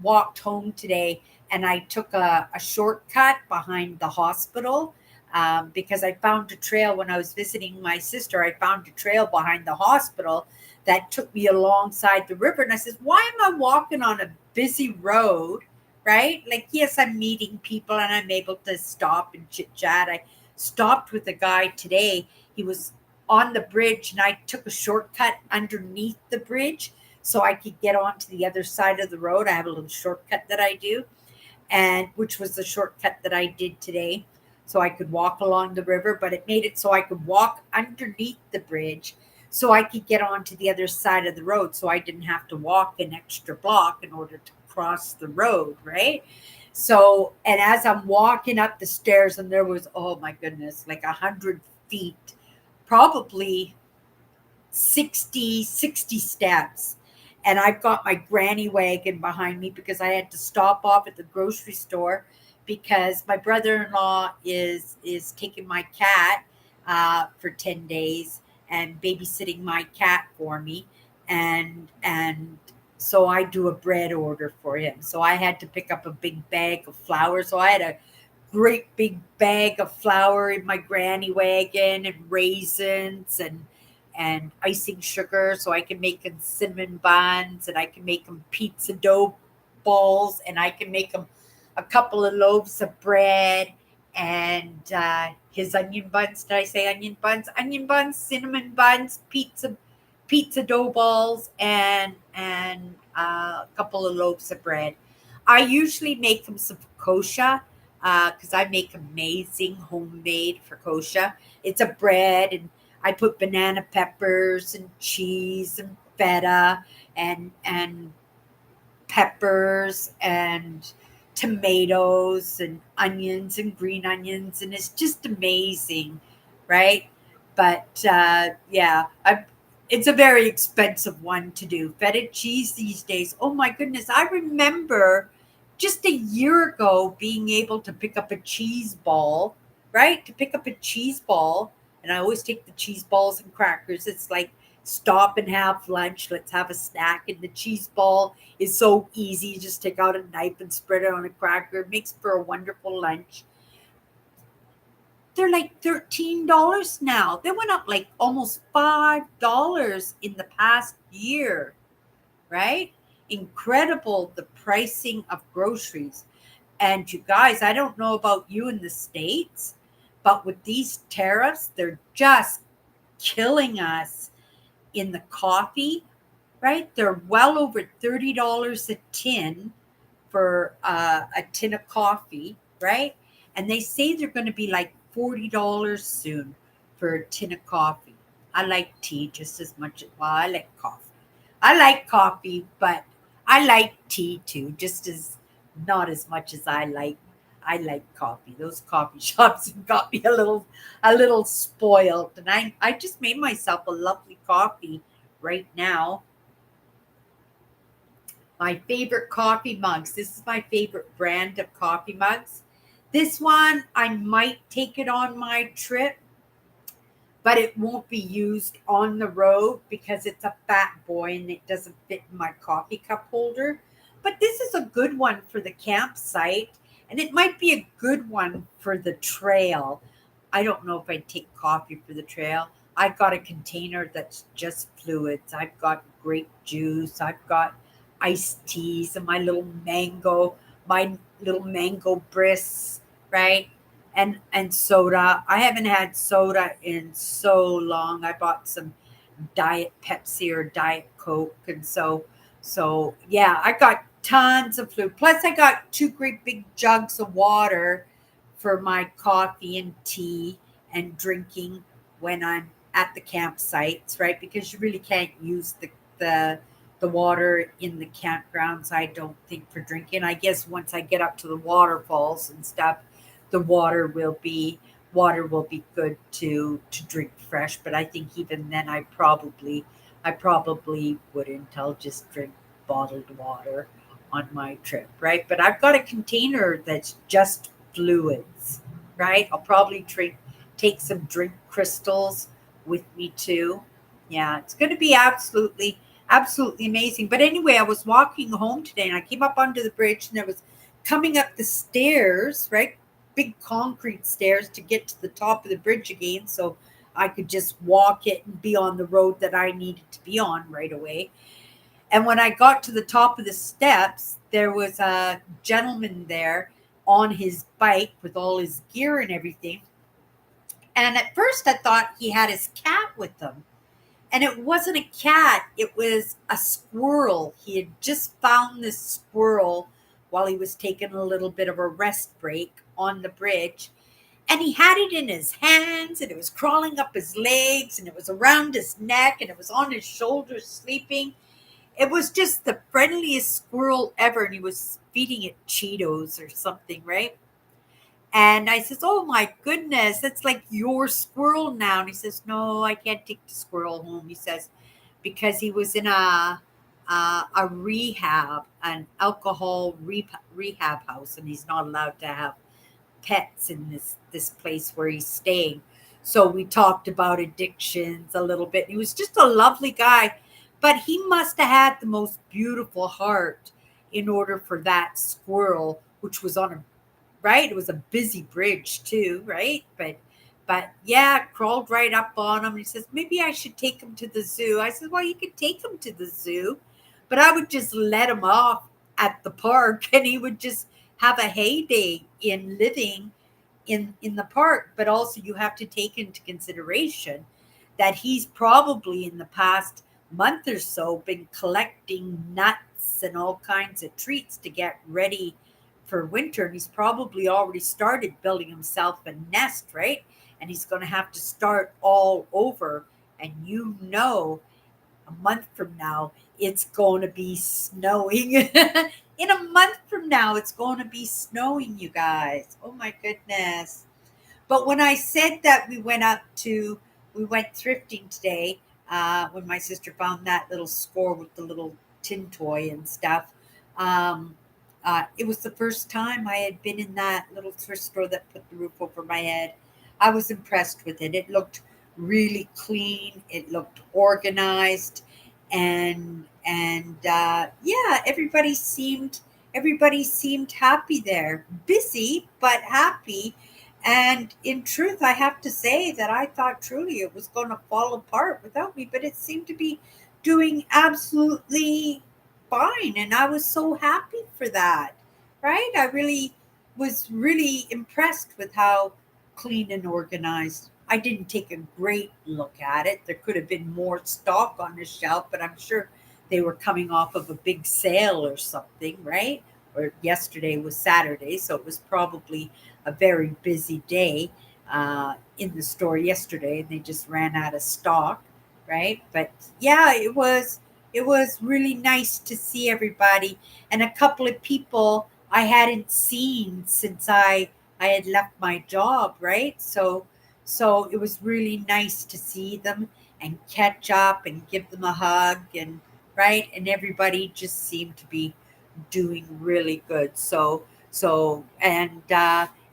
Speaker 1: walked home today, and I took a shortcut behind the hospital, because I found a trail when I was visiting my sister. I found a trail behind the hospital that took me alongside the river. And I said, why am I walking on a busy road, right? Like, yes, I'm meeting people and I'm able to stop and chit chat. I stopped with a guy today. He was on the bridge, and I took a shortcut underneath the bridge so I could get onto the other side of the road. I have a little shortcut that I do, and which was the shortcut that I did today. So I could walk along the river, but it made it so I could walk underneath the bridge so I could get onto the other side of the road, so I didn't have to walk an extra block in order to cross the road, right? So, and as I'm walking up the stairs, and there was, oh my goodness, like 100 feet, probably 60 steps. And I've got my granny wagon behind me because I had to stop off at the grocery store because my brother-in-law is taking my cat for 10 days and babysitting my cat for me. And so I do a bread order for him. So I had to pick up a big bag of flour. So I had a great big bag of flour in my granny wagon, and raisins and icing sugar, so I can make them cinnamon buns, and I can make them pizza dough balls, and I can make them a couple of loaves of bread, and his onion buns. Did I say onion buns? Onion buns, cinnamon buns, pizza dough balls, and a couple of loaves of bread. I usually make them some kosher, because I make amazing homemade focaccia. It's a bread, and I put banana peppers and cheese and feta and peppers and tomatoes and onions and green onions, and it's just amazing, right? But yeah, it's a very expensive one to do. Feta cheese these days, oh my goodness. I remember just a year ago being able to pick up a cheese ball right? To pick up a cheese ball. And I always take the cheese balls and crackers. It's like stop and have lunch. Let's have a snack. And the cheese ball is so easy. You just take out a knife and spread it on a cracker. It makes for a wonderful lunch. They're like $13 now. They went up like almost $5 in the past year, right? Incredible the pricing of groceries. And you guys, I don't know about you in the States, but with these tariffs, they're just killing us in the coffee, right? They're well over $30 a tin for a tin of coffee, right? And they say they're going to be like $40 soon for a tin of coffee. I like tea just as much as, well, I like coffee. I like coffee, but I like tea too, just as not as much as I like coffee. Those coffee shops have got me a little spoiled. And I just made myself a lovely coffee right now. My favorite coffee mugs. This is my favorite brand of coffee mugs. This one, I might take it on my trip, but it won't be used on the road because it's a fat boy and it doesn't fit in my coffee cup holder. But this is a good one for the campsite, and it might be a good one for the trail. I don't know if I'd take coffee for the trail. I've got a container that's just fluids. I've got grape juice. I've got iced teas and my little mango brisk, right? And soda. I haven't had soda in so long. I bought some Diet Pepsi or Diet Coke, and so yeah, I got tons of fluid. Plus, I got two great big jugs of water for my coffee and tea and drinking when I'm at the campsites, right? Because you really can't use the the water in the campgrounds, I don't think, for drinking. I guess once I get up to the waterfalls and stuff, the water will be good to drink fresh. But I think even then I probably wouldn't. I'll just drink bottled water on my trip, right? But I've got a container that's just fluids, right? I'll probably take some drink crystals with me too. Yeah, it's going to be absolutely amazing. But anyway, I was walking home today and I came up onto the bridge and there was coming up the stairs, right? Big concrete stairs to get to the top of the bridge again. So I could just walk it and be on the road that I needed to be on right away. And when I got to the top of the steps, there was a gentleman there on his bike with all his gear and everything. And at first I thought he had his cat with him. And it wasn't a cat, it was a squirrel. He had just found this squirrel while he was taking a little bit of a rest break on the bridge. And he had it in his hands and it was crawling up his legs and it was around his neck and it was on his shoulders sleeping. It was just the friendliest squirrel ever. And he was feeding it Cheetos or something, right? And I says, "Oh my goodness, that's like your squirrel now." And he says, "No, I can't take the squirrel home." He says, because he was in a rehab, an rehab house, and he's not allowed to have pets in this place where he's staying. So we talked about addictions a little bit. He was just a lovely guy, but he must have had the most beautiful heart in order for that squirrel, which was on a right? It was a busy bridge too, right? But yeah, it crawled right up on him. He says, maybe I should take him to the zoo. I said, well, you could take him to the zoo, but I would just let him off at the park and he would just have a heyday in living in the park. But also you have to take into consideration that he's probably in the past month or so been collecting nuts and all kinds of treats to get ready for winter. And he's probably already started building himself a nest, right? And he's going to have to start all over. And a month from now, it's going to be snowing. In a month from now, it's going to be snowing, you guys. Oh my goodness. But when I said that we went thrifting today, when my sister found that little score with the little tin toy and stuff. It was the first time I had been in that little thrift store that put the roof over my head. I was impressed with it. It looked really clean. It looked organized, and yeah, everybody seemed happy there. Busy but happy. And in truth, I have to say that I thought truly it was going to fall apart without me, but it seemed to be doing absolutely fine, and I was so happy for that. Right? I really was really impressed with how clean and organized. I didn't take a great look at it. There could have been more stock on the shelf, but I'm sure they were coming off of a big sale or something, right? Or yesterday was Saturday, so it was probably a very busy day in the store yesterday, and they just ran out of stock, right? But yeah, it was really nice to see everybody and a couple of people I hadn't seen since I had left my job, right? So it was really nice to see them and catch up and give them a hug, and right, and everybody just seemed to be doing really good. So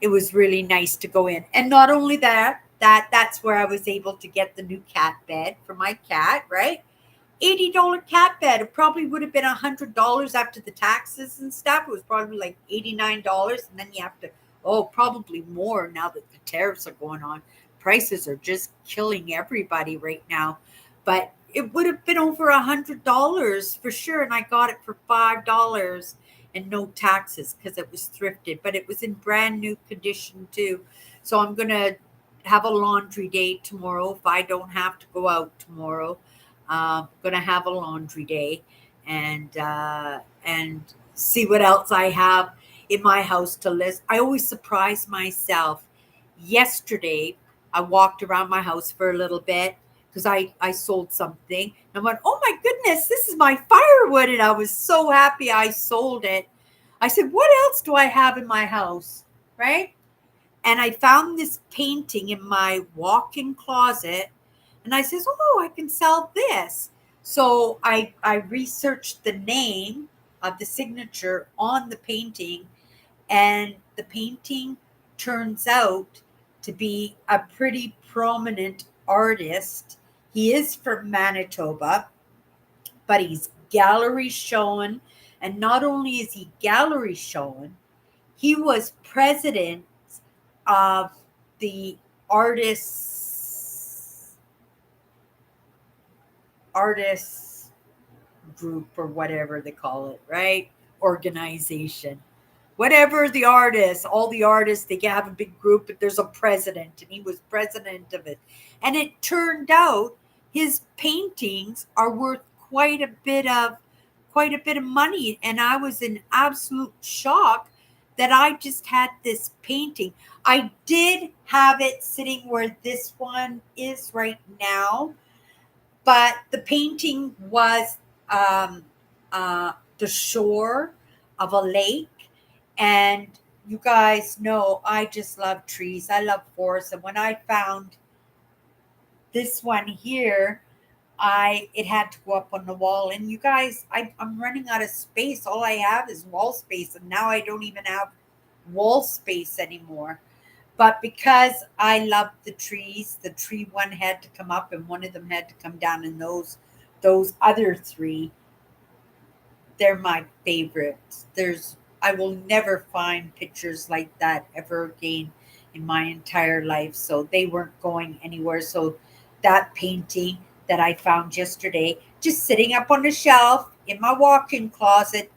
Speaker 1: it was really nice to go in. And not only that's where I was able to get the new cat bed for my cat, right? $80 cat bed. It probably would have been $100 after the taxes and stuff. It was probably like $89, and then you have to, oh, probably more now that the tariffs are going on. Prices are just killing everybody right now. But it would have been over $100 for sure, and I got it for $5 and no taxes because it was thrifted. But it was in brand new condition too. So I'm gonna have a laundry day tomorrow if I don't have to go out tomorrow. Gonna have a laundry day and see what else I have in my house to list. I always surprise myself. Yesterday, I walked around my house for a little bit because I sold something. And I went, oh my goodness, this is my firewood, and I was so happy I sold it. I said, what else do I have in my house, right? And I found this painting in my walk-in closet, and I says, oh, I can sell this. So I researched the name of the signature on the painting, and the painting turns out to be a pretty prominent artist. He is from Manitoba, but he's gallery shown. And not only is he gallery shown, he was president of the artists group, or whatever they call it, right? Organization. Whatever the artists, all the artists, they have a big group, but there's a president, and he was president of it. And it turned out his paintings are worth quite a bit of money. And I was in absolute shock that I just had this painting. I did have it sitting where this one is right now, but the painting was um, the shore of a lake. And you guys know I just love trees. I love forests. And when I found this one here, I it had to go up on the wall. And you guys, I'm running out of space. All I have is wall space, and now I don't even have wall space anymore. But because I love the trees, the tree one had to come up and one of them had to come down, and those other three, they're my favorites. I will never find pictures like that ever again in my entire life. So they weren't going anywhere. So that painting that I found yesterday, just sitting up on the shelf in my walk-in closet,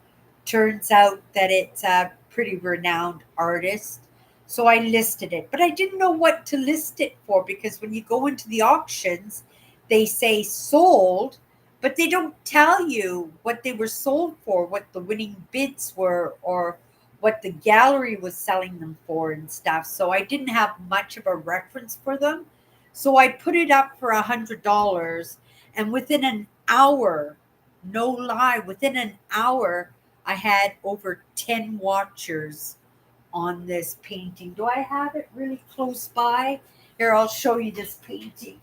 Speaker 1: turns out that it's a pretty renowned artist. So I listed it, but I didn't know what to list it for, because when you go into the auctions, they say sold, but they don't tell you what they were sold for, what the winning bids were, or what the gallery was selling them for and stuff. So I didn't have much of a reference for them. So I put it up for $100, and within an hour, no lie, within an hour, I had over 10 watchers on this painting. Do I have it really close by? Here, I'll show you this painting.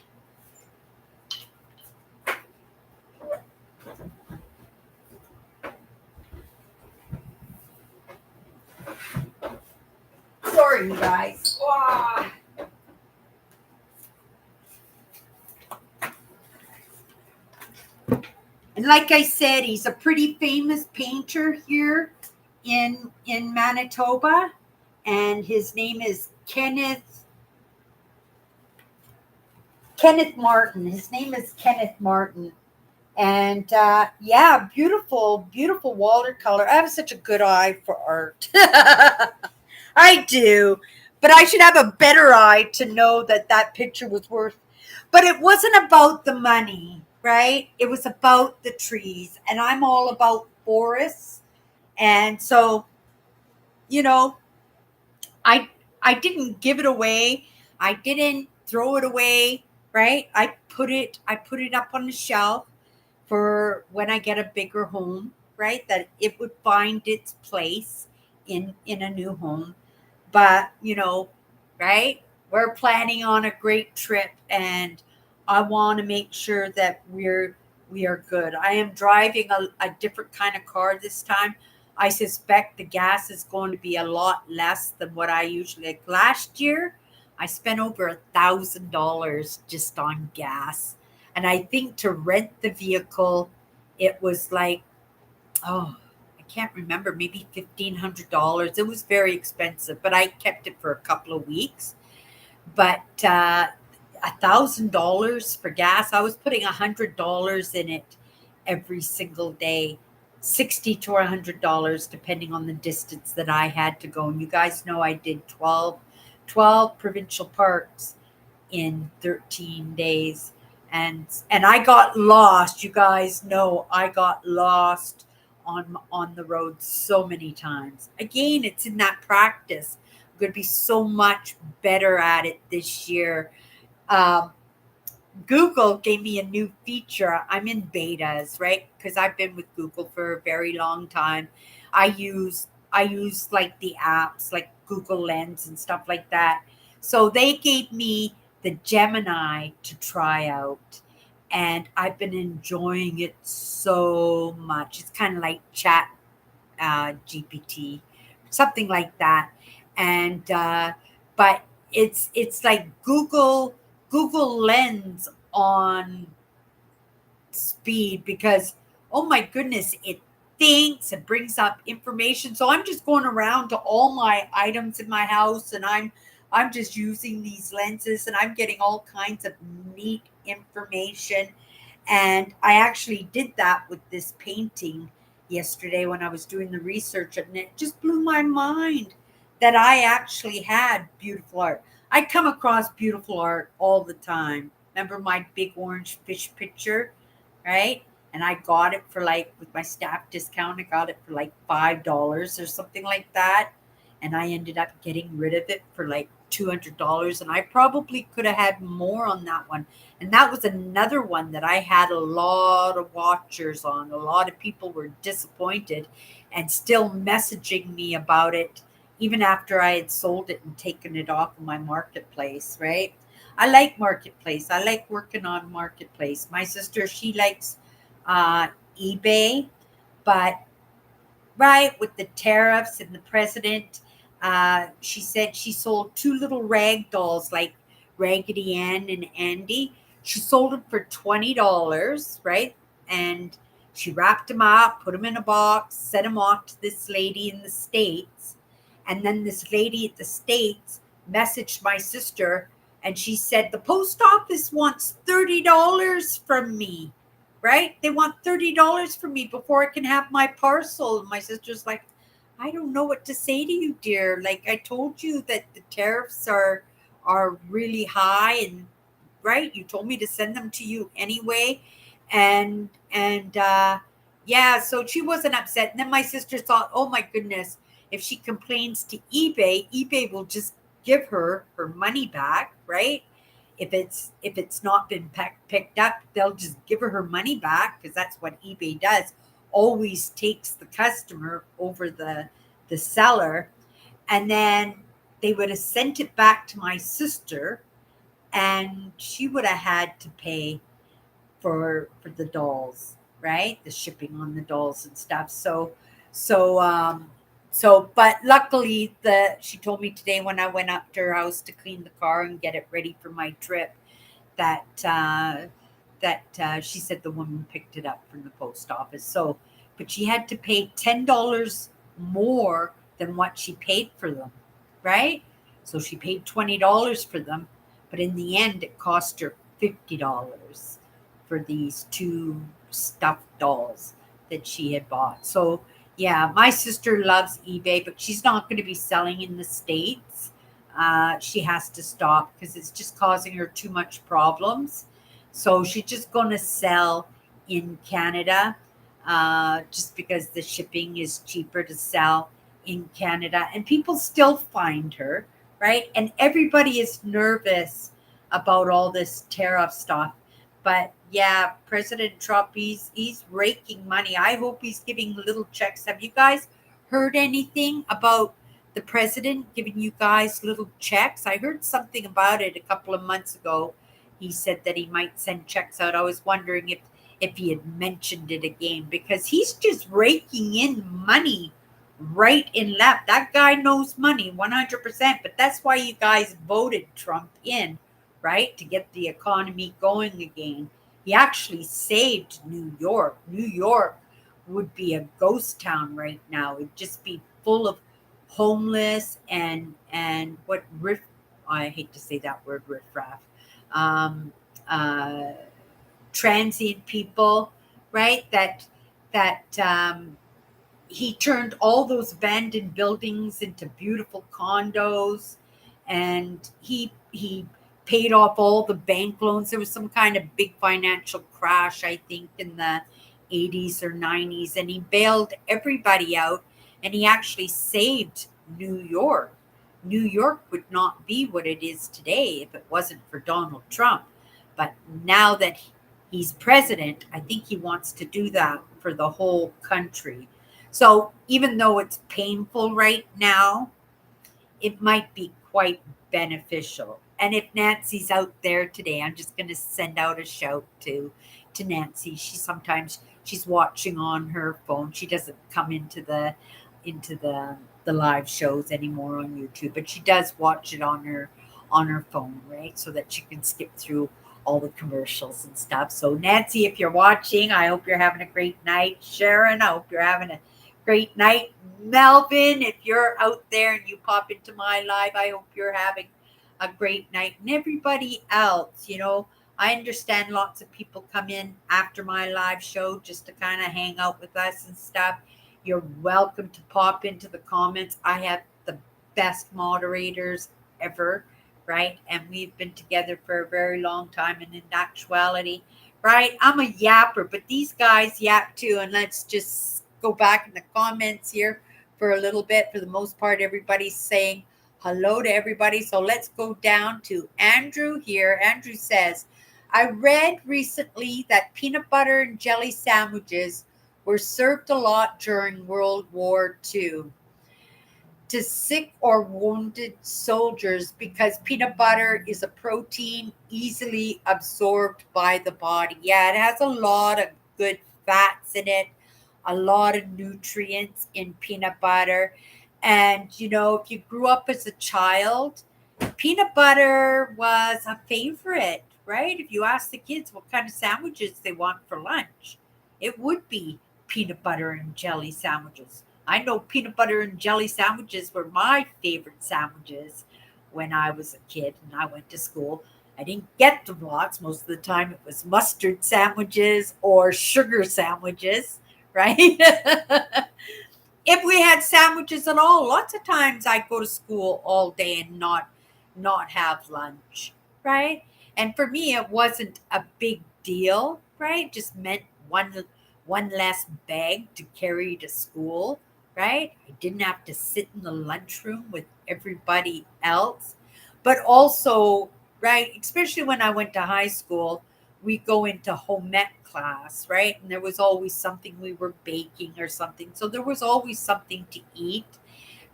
Speaker 1: Sorry, you guys. Ah. And like I said, he's a pretty famous painter here in Manitoba, and his name is Kenneth Martin. His name is Kenneth Martin. And yeah, beautiful, beautiful watercolor. I have such a good eye for art. I do. But I should have a better eye to know that that picture was worth. But it wasn't about the money, right? It was about the trees. And I'm all about forests. And so, you know, I I didn't give it away. I didn't throw it away, right? I put it up on the shelf for when I get a bigger home, right? That it would find its place in a new home. But, right? We're planning on a great trip, and I want to make sure that we are good. I am driving a different kind of car this time. I suspect the gas is going to be a lot less than what I usually like. Last year, I spent over $1,000 just on gas. And I think to rent the vehicle, it was like, oh, I can't remember, maybe $1,500. It was very expensive, but I kept it for a couple of weeks. But $1,000 for gas, I was putting $100 in it every single day, $60 to $100, depending on the distance that I had to go. And you guys know I did 12 provincial parks in 13 days. And I got lost. You guys know I got lost on the road so many times. Again, it's in that practice. I'm going to be so much better at it this year. Um, Google gave me a new feature. I'm in betas, right? Because I've been with Google for a very long time. I use like the apps like Google Lens and stuff like that. So they gave me the Gemini to try out, and I've been enjoying it so much. It's kind of like Chat GPT, something like that. And but it's like Google Lens on speed, because oh my goodness, it thinks, it brings up information. So I'm just going around to all my items in my house, and I'm just using these lenses, and I'm getting all kinds of neat information. And I actually did that with this painting yesterday when I was doing the research, and it just blew my mind that I actually had beautiful art. I come across beautiful art all the time. Remember my big orange fish picture, right? And I got it for like, with my staff discount, I got it for like $5 or something like that. And I ended up getting rid of it for like $200. And I probably could have had more on that one. And that was another one that I had a lot of watchers on. A lot of people were disappointed and still messaging me about it, even after I had sold it and taken it off of my marketplace, right? I like marketplace. I like working on marketplace. My sister, she likes uh, eBay, but right, with the tariffs and the president, she said she sold two little rag dolls like Raggedy Ann and Andy. She sold them for $20, right? And she wrapped them up, put them in a box, sent them off to this lady in the States. And then this lady at the States messaged my sister, and she said, the post office wants $30 from me, right? They want $30 from me before I can have my parcel. And my sister's like, I don't know what to say to you, dear. Like, I told you that the tariffs are really high, and right, you told me to send them to you anyway. And yeah, so she wasn't upset. And then my sister thought, oh my goodness, if she complains to eBay will just give her her money back, right? If it's not been picked up, they'll just give her money back, because that's what eBay does. Always takes the customer over the seller. And then they would have sent it back to my sister, and she would have had to pay for the dolls, right? The shipping on the dolls and stuff. So So, but luckily, she told me today when I went up to her house to clean the car and get it ready for my trip, that she said the woman picked it up from the post office. So, but she had to pay $10 more than what she paid for them, right? So she paid $20 for them, but in the end, it cost her $50 for these two stuffed dolls that she had bought. So yeah, my sister loves eBay, but she's not going to be selling in the States. She has to stop because it's just causing her too much problems. So she's just going to sell in Canada, just because the shipping is cheaper to sell in Canada. And people still find her, right? And everybody is nervous about all this tariff stuff. But yeah, President Trump, he's raking money. I hope he's giving little checks. Have you guys heard anything about the president giving you guys little checks? I heard something about it a couple of months ago. He said that he might send checks out. I was wondering if he had mentioned it again, because he's just raking in money right and left. That guy knows money 100%, but that's why you guys voted Trump in, right? To get the economy going again. He actually saved New York. New York would be a ghost town right now. It'd just be full of homeless and what riff, I hate to say that word, riffraff, um, uh, transient people, right? That he turned all those abandoned buildings into beautiful condos, and he paid off all the bank loans. There was some kind of big financial crash, I think, in the 80s or 90s, and he bailed everybody out, and he actually saved New York. New York would not be what it is today if it wasn't for Donald Trump. But now that he's president, I think he wants to do that for the whole country. So even though it's painful right now, it might be quite beneficial. And if Nancy's out there today, I'm just going to send out a shout to Nancy. She's watching on her phone. She doesn't come into the live shows anymore on YouTube, but she does watch it on her phone, right? So that she can skip through all the commercials and stuff. So Nancy, if you're watching, I hope you're having a great night. Sharon, I hope you're having a great night. Melvin, if you're out there and you pop into my live, I hope you're having a great night. And everybody else, I understand lots of people come in after my live show just to kind of hang out with us and stuff. You're welcome to pop into the comments. I have the best moderators ever, right? And we've been together for a very long time. And in actuality, right, I'm a yapper, but these guys yap too. And let's just go back in the comments here for a little bit. For the most part, everybody's saying hello to everybody. So let's go down to Andrew here. Andrew says, I read recently that peanut butter and jelly sandwiches were served a lot during World War II to sick or wounded soldiers because peanut butter is a protein easily absorbed by the body. Yeah, it has a lot of good fats in it, a lot of nutrients in peanut butter. And, if you grew up as a child, peanut butter was a favorite, right? If you ask the kids what kind of sandwiches they want for lunch, it would be peanut butter and jelly sandwiches. I know peanut butter and jelly sandwiches were my favorite sandwiches when I was a kid and I went to school. I didn't get them lots. Most of the time it was mustard sandwiches or sugar sandwiches, right? If we had sandwiches at all, lots of times I'd go to school all day and not have lunch, right? And for me, it wasn't a big deal, right? It just meant one less bag to carry to school, right? I didn't have to sit in the lunchroom with everybody else. But also, right, especially when I went to high school, we go into home ec class, right? And there was always something we were baking or something. So there was always something to eat.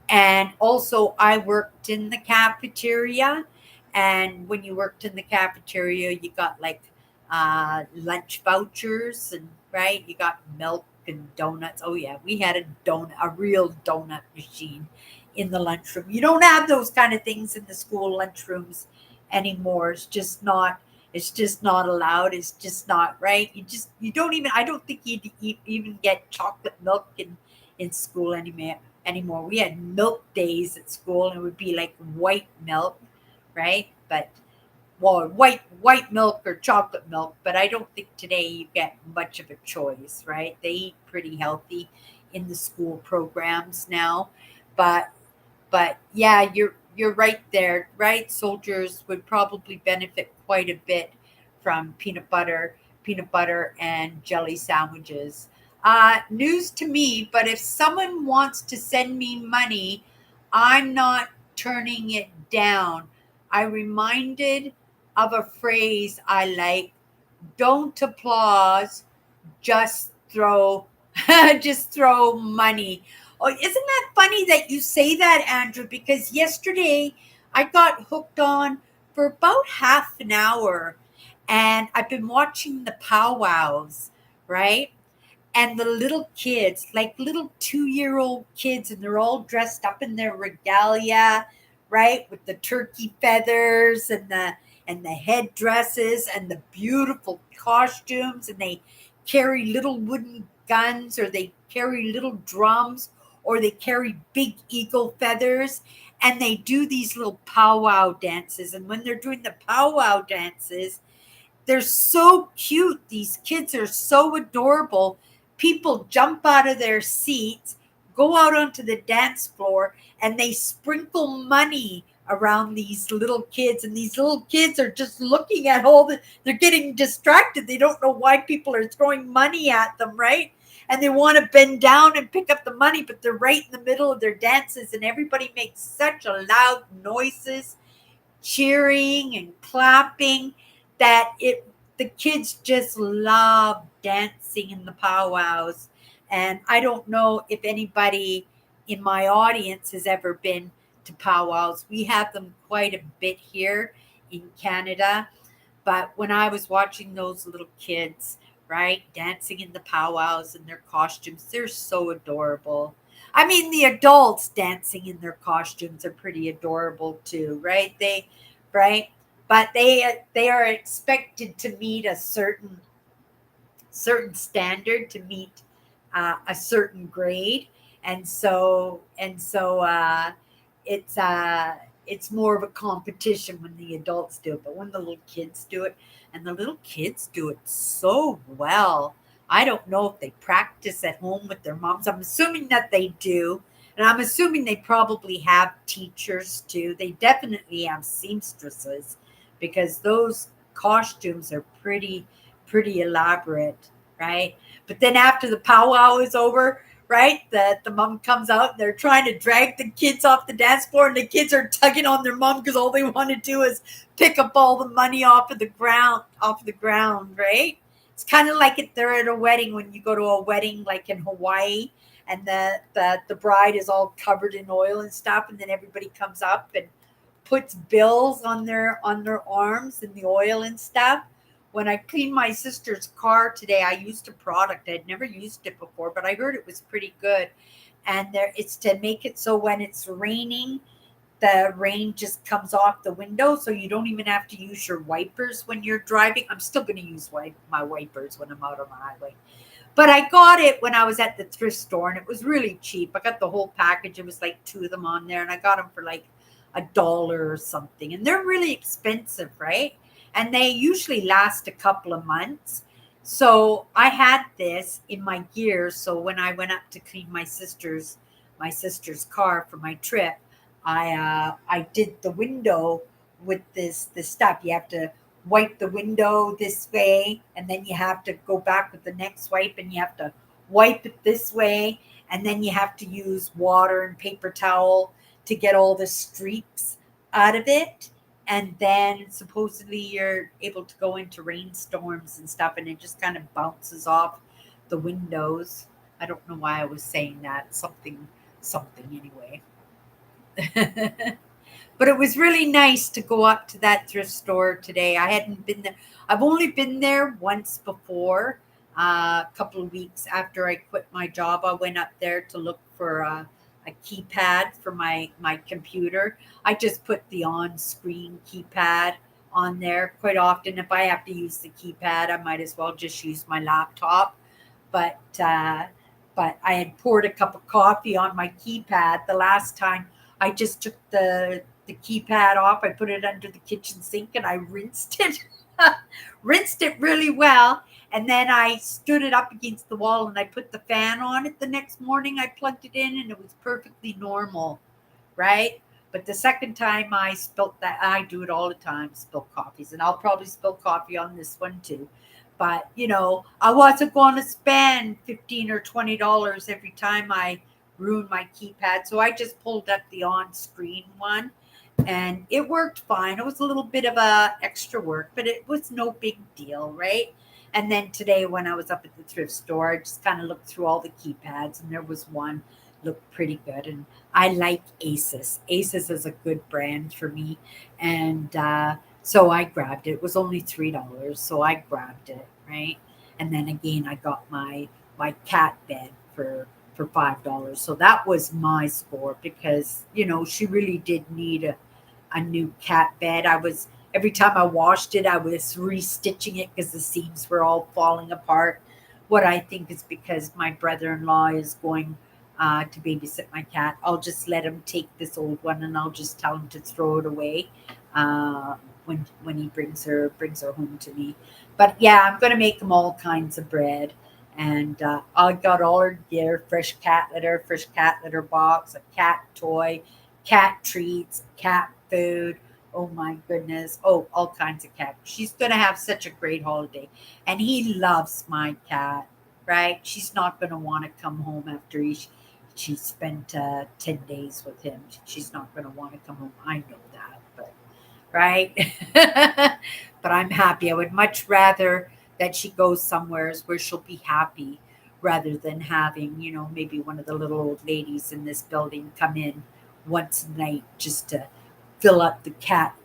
Speaker 1: And also, I worked in the cafeteria. And when you worked in the cafeteria, you got like lunch vouchers, and right, you got milk and donuts. Oh yeah, we had a real donut machine in the lunchroom. You don't have those kind of things in the school lunchrooms anymore. It's just not allowed. It's just not right. You don't even, I don't think you'd even get chocolate milk in school anymore. We had milk days at school and it would be like white milk, right? But well, white milk or chocolate milk, but I don't think today you get much of a choice, right? They eat pretty healthy in the school programs now, but yeah, you're right there, right? Soldiers would probably benefit quite a bit from peanut butter and jelly sandwiches. News to me, but if someone wants to send me money, I'm not turning it down. I reminded of a phrase I like: don't applause, just throw just throw money. Oh, isn't that funny that you say that, Andrew? Because yesterday I got hooked on for about half an hour and I've been watching the powwows, right? And the little kids, like little 2-year-old kids, and they're all dressed up in their regalia, right, with the turkey feathers and the headdresses and the beautiful costumes, and they carry little wooden guns, or they carry little drums, or they carry big eagle feathers, and they do these little powwow dances. And when they're doing the powwow dances, they're so cute. These kids are so adorable. People jump out of their seats, go out onto the dance floor, and they sprinkle money around these little kids. And these little kids are just looking at they're getting distracted. They don't know why people are throwing money at them, right? And they want to bend down and pick up the money, but they're right in the middle of their dances, and everybody makes such a loud noises, cheering and clapping, that the kids just love dancing in the powwows. And I don't know if anybody in my audience has ever been to powwows. We have them quite a bit here in Canada. But when I was watching those little kids, right, dancing in the powwows in their costumes, they're so adorable. I mean, the adults dancing in their costumes are pretty adorable too, right? Right? But they are expected to meet a certain standard, to meet a certain grade, and so it's it's more of a competition when the adults do it. But when the little kids do it, and the little kids do it so well, I don't know if they practice at home with their moms. I'm assuming that they do. And I'm assuming they probably have teachers too. They definitely have seamstresses, because those costumes are pretty elaborate, right? But then after the powwow is over, right, the mom comes out and they're trying to drag the kids off the dance floor, and the kids are tugging on their mom because all they want to do is pick up all the money off the ground, right? It's kind of like they're at a wedding, when you go to a wedding like in Hawaii, and the bride is all covered in oil and stuff, and then everybody comes up and puts bills on their arms and the oil and stuff. When I cleaned my sister's car today, I used a product. I'd never used it before, but I heard it was pretty good. And it's to make it so when it's raining, the rain just comes off the window, so you don't even have to use your wipers when you're driving. I'm still going to use my wipers when I'm out on the highway. But I got it when I was at the thrift store, and it was really cheap. I got the whole package. It was like 2 of them on there, and I got them for like $1 or something. And they're really expensive, right? And they usually last a couple of months. So I had this in my gear. So when I went up to clean my sister's car for my trip, I did the window with this stuff. You have to wipe the window this way, and then you have to go back with the next wipe, and you have to wipe it this way, and then you have to use water and paper towel to get all the streaks out of it. And then supposedly you're able to go into rainstorms and stuff, and it just kind of bounces off the windows. I don't know why I was saying that. Something anyway. But it was really nice to go up to that thrift store today. I hadn't been there. I've only been there once before. A couple of weeks after I quit my job, I went up there to look for a keypad for my computer. I just put the on-screen keypad on there. Quite often, if I have to use the keypad, I might as well just use my laptop. But but I had poured a cup of coffee on my keypad the last time. I just took the keypad off. I put it under the kitchen sink and I rinsed it, rinsed it really well. And then I stood it up against the wall and I put the fan on it the next morning. I plugged it in and it was perfectly normal, right? But the second time I spilt that, I do it all the time, spill coffees, and I'll probably spill coffee on this one too. But I wasn't going to spend $15 or $20 every time I ruined my keypad, so I just pulled up the on-screen one, and it worked fine. It was a little bit of extra work, but it was no big deal, right? And then today, when I was up at the thrift store, I just kind of looked through all the keypads, and there was one looked pretty good, and I like Asus. Asus is a good brand for me, and so I grabbed it. It was only $3, so I grabbed it, right? And then again, I got my cat bed for $5. So that was my score because she really did need a new cat bed. I was every time I washed it, I was restitching it because the seams were all falling apart. What I think is because my brother-in-law is going to babysit my cat. I'll just let him take this old one, and I'll just tell him to throw it away uh, when he brings her home to me. But yeah, I'm gonna make him all kinds of bread, and I got all her gear: fresh cat litter box, a cat toy, cat treats, cat food. Oh my goodness! Oh, all kinds of cat. She's gonna have such a great holiday, and he loves my cat. Right? She's not gonna want to come home after she spent 10 days with him. She's not going to want to come home. I know that, but right. But I'm happy. I would much rather that she goes somewhere where she'll be happy rather than having, maybe one of the little old ladies in this building come in once a night just to fill up the cat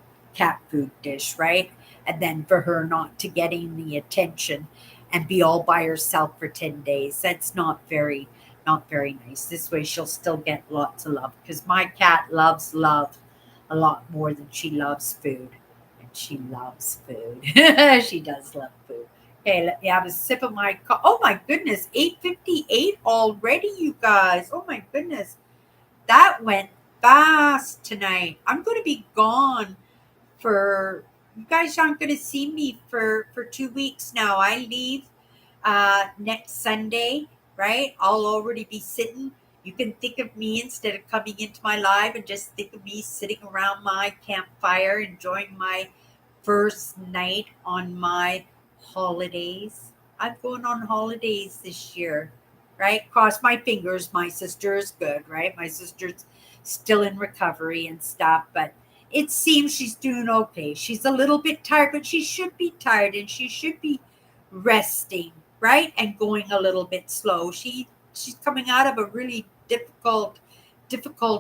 Speaker 1: food dish, right? And then for her not to get any attention and be all by herself for 10 days. That's not very nice. This way she'll still get lots of love because my cat loves love a lot more than she loves food. And she loves food. She does love food. Okay, let me have a sip of my Oh my goodness, 8:58 already, you guys. Oh my goodness. That went fast tonight. I'm going to be gone for you guys aren't going to see me for 2 weeks now. I leave next Sunday, right? I'll already be sitting. You can think of me instead of coming into my live and just think of me sitting around my campfire enjoying my first night on my holidays. I'm going on holidays this year, right? Cross my fingers. My sister is good, right? My sister's still in recovery and stuff, but it seems she's doing okay. She's a little bit tired, but she should be tired and she should be resting, right? And going a little bit slow. She's coming out of a really difficult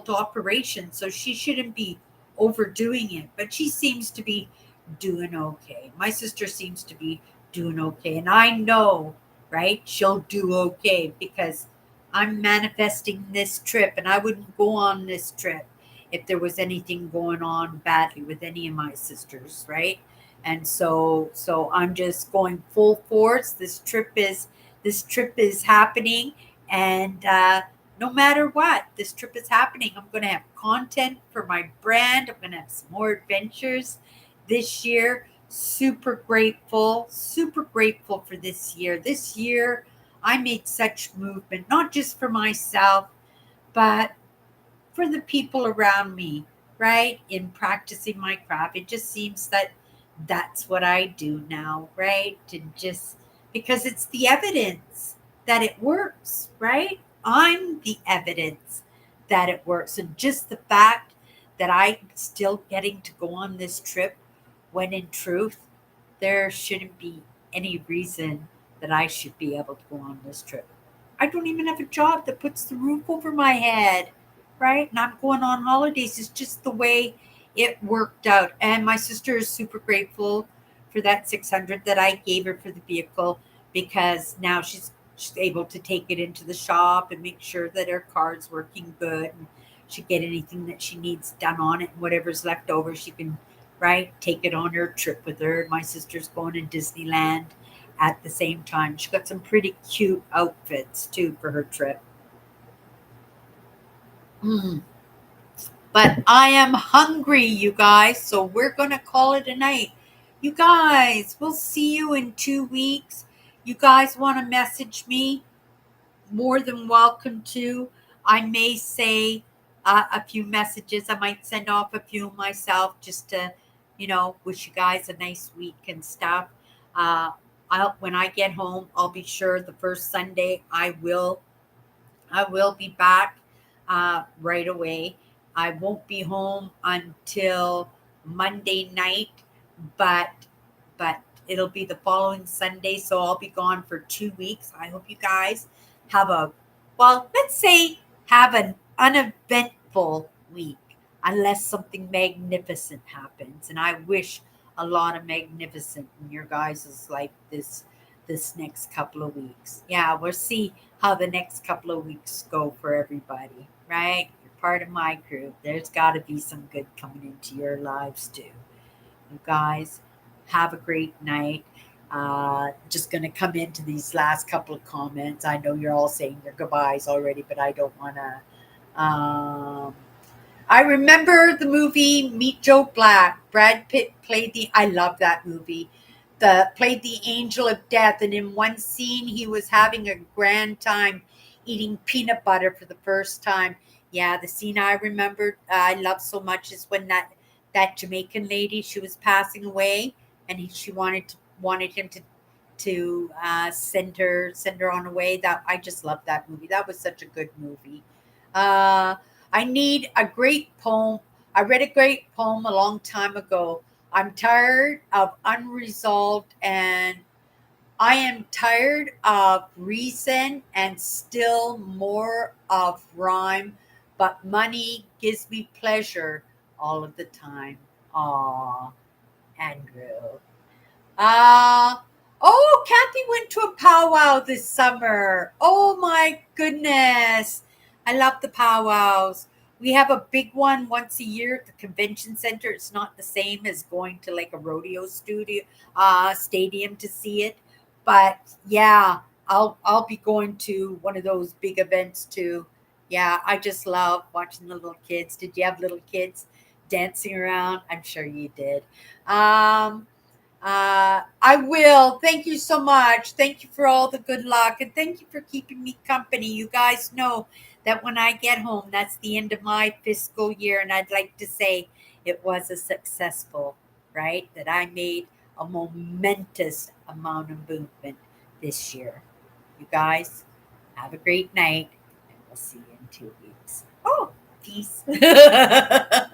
Speaker 1: operation, so she shouldn't be overdoing it. But she seems to be doing okay. My sister seems to be doing okay, and I know, right? She'll do okay because I'm manifesting this trip, and I wouldn't go on this trip if there was anything going on badly with any of my sisters, right? And so I'm just going full force. This trip is happening, and no matter what, this trip is happening. I'm going to have content for my brand. I'm going to have some more adventures this year. Super grateful for this year. This year, I made such movement, not just for myself, but for the people around me, right? In practicing my craft, it just seems that that's what I do now, right? To just because it's the evidence that it works, right? I'm the evidence that it works. And just the fact that I'm still getting to go on this trip when in truth, there shouldn't be any reason that I should be able to go on this trip. I don't even have a job that puts the roof over my head, right? And I'm going on holidays. It's just the way it worked out. And my sister is super grateful for that 600 that I gave her for the vehicle. because now she's able to take it into the shop and make sure that her car's working good, and she get anything that she needs done on it, and whatever's left over she can, right, take it on her trip with her. My sister's going to Disneyland at the same time. She got some pretty cute outfits too for her trip. Mm. But I am hungry, you guys, so we're going to call it a night. You guys, we'll see you in 2 weeks. You guys want to message me? More than welcome to. I may say a few messages. I might send off a few myself just to, wish you guys a nice week and stuff. Uh, when I get home, I'll be sure the first Sunday I will be back right away. I won't be home until Monday night, but but it'll be the following Sunday, so I'll be gone for 2 weeks. I hope you guys have let's say have an uneventful week, unless something magnificent happens. And I wish a lot of magnificent in your guys' life this next couple of weeks. Yeah, we'll see how the next couple of weeks go for everybody, right? You're part of my group. There's got to be some good coming into your lives too. You guys have a great night. Just going to come into these last couple of comments. I know you're all saying your goodbyes already, but I don't want to. I remember the movie Meet Joe Black. Brad Pitt played I love that movie. Played the angel of death, and in one scene he was having a grand time eating peanut butter for the first time. Yeah, the scene I remembered I love so much is when that Jamaican lady, she was passing away, and she wanted him to send her on her way. That I just love that movie. That was such a good movie. Uh, I need a great poem. I read a great poem a long time ago. I'm tired of unresolved, and I am tired of reason and still more of rhyme, but money gives me pleasure all of the time. Aw, Andrew. Uh, oh, Kathy went to a powwow this summer. Oh my goodness. I love the powwows. We have a big one once a year at the convention center. It's not the same as going to like a rodeo stadium to see it. But yeah, I'll be going to one of those big events too. Yeah, I just love watching the little kids. Did you have little kids dancing around? I'm sure you did. Um, I will. Thank you so much. Thank you for all the good luck, and thank you for keeping me company. You guys know that when I get home, that's the end of my fiscal year, and I'd like to say it was a successful, right? That I made a momentous amount of movement this year. You guys have a great night, and we'll see you in 2 weeks. Oh, peace. Bye.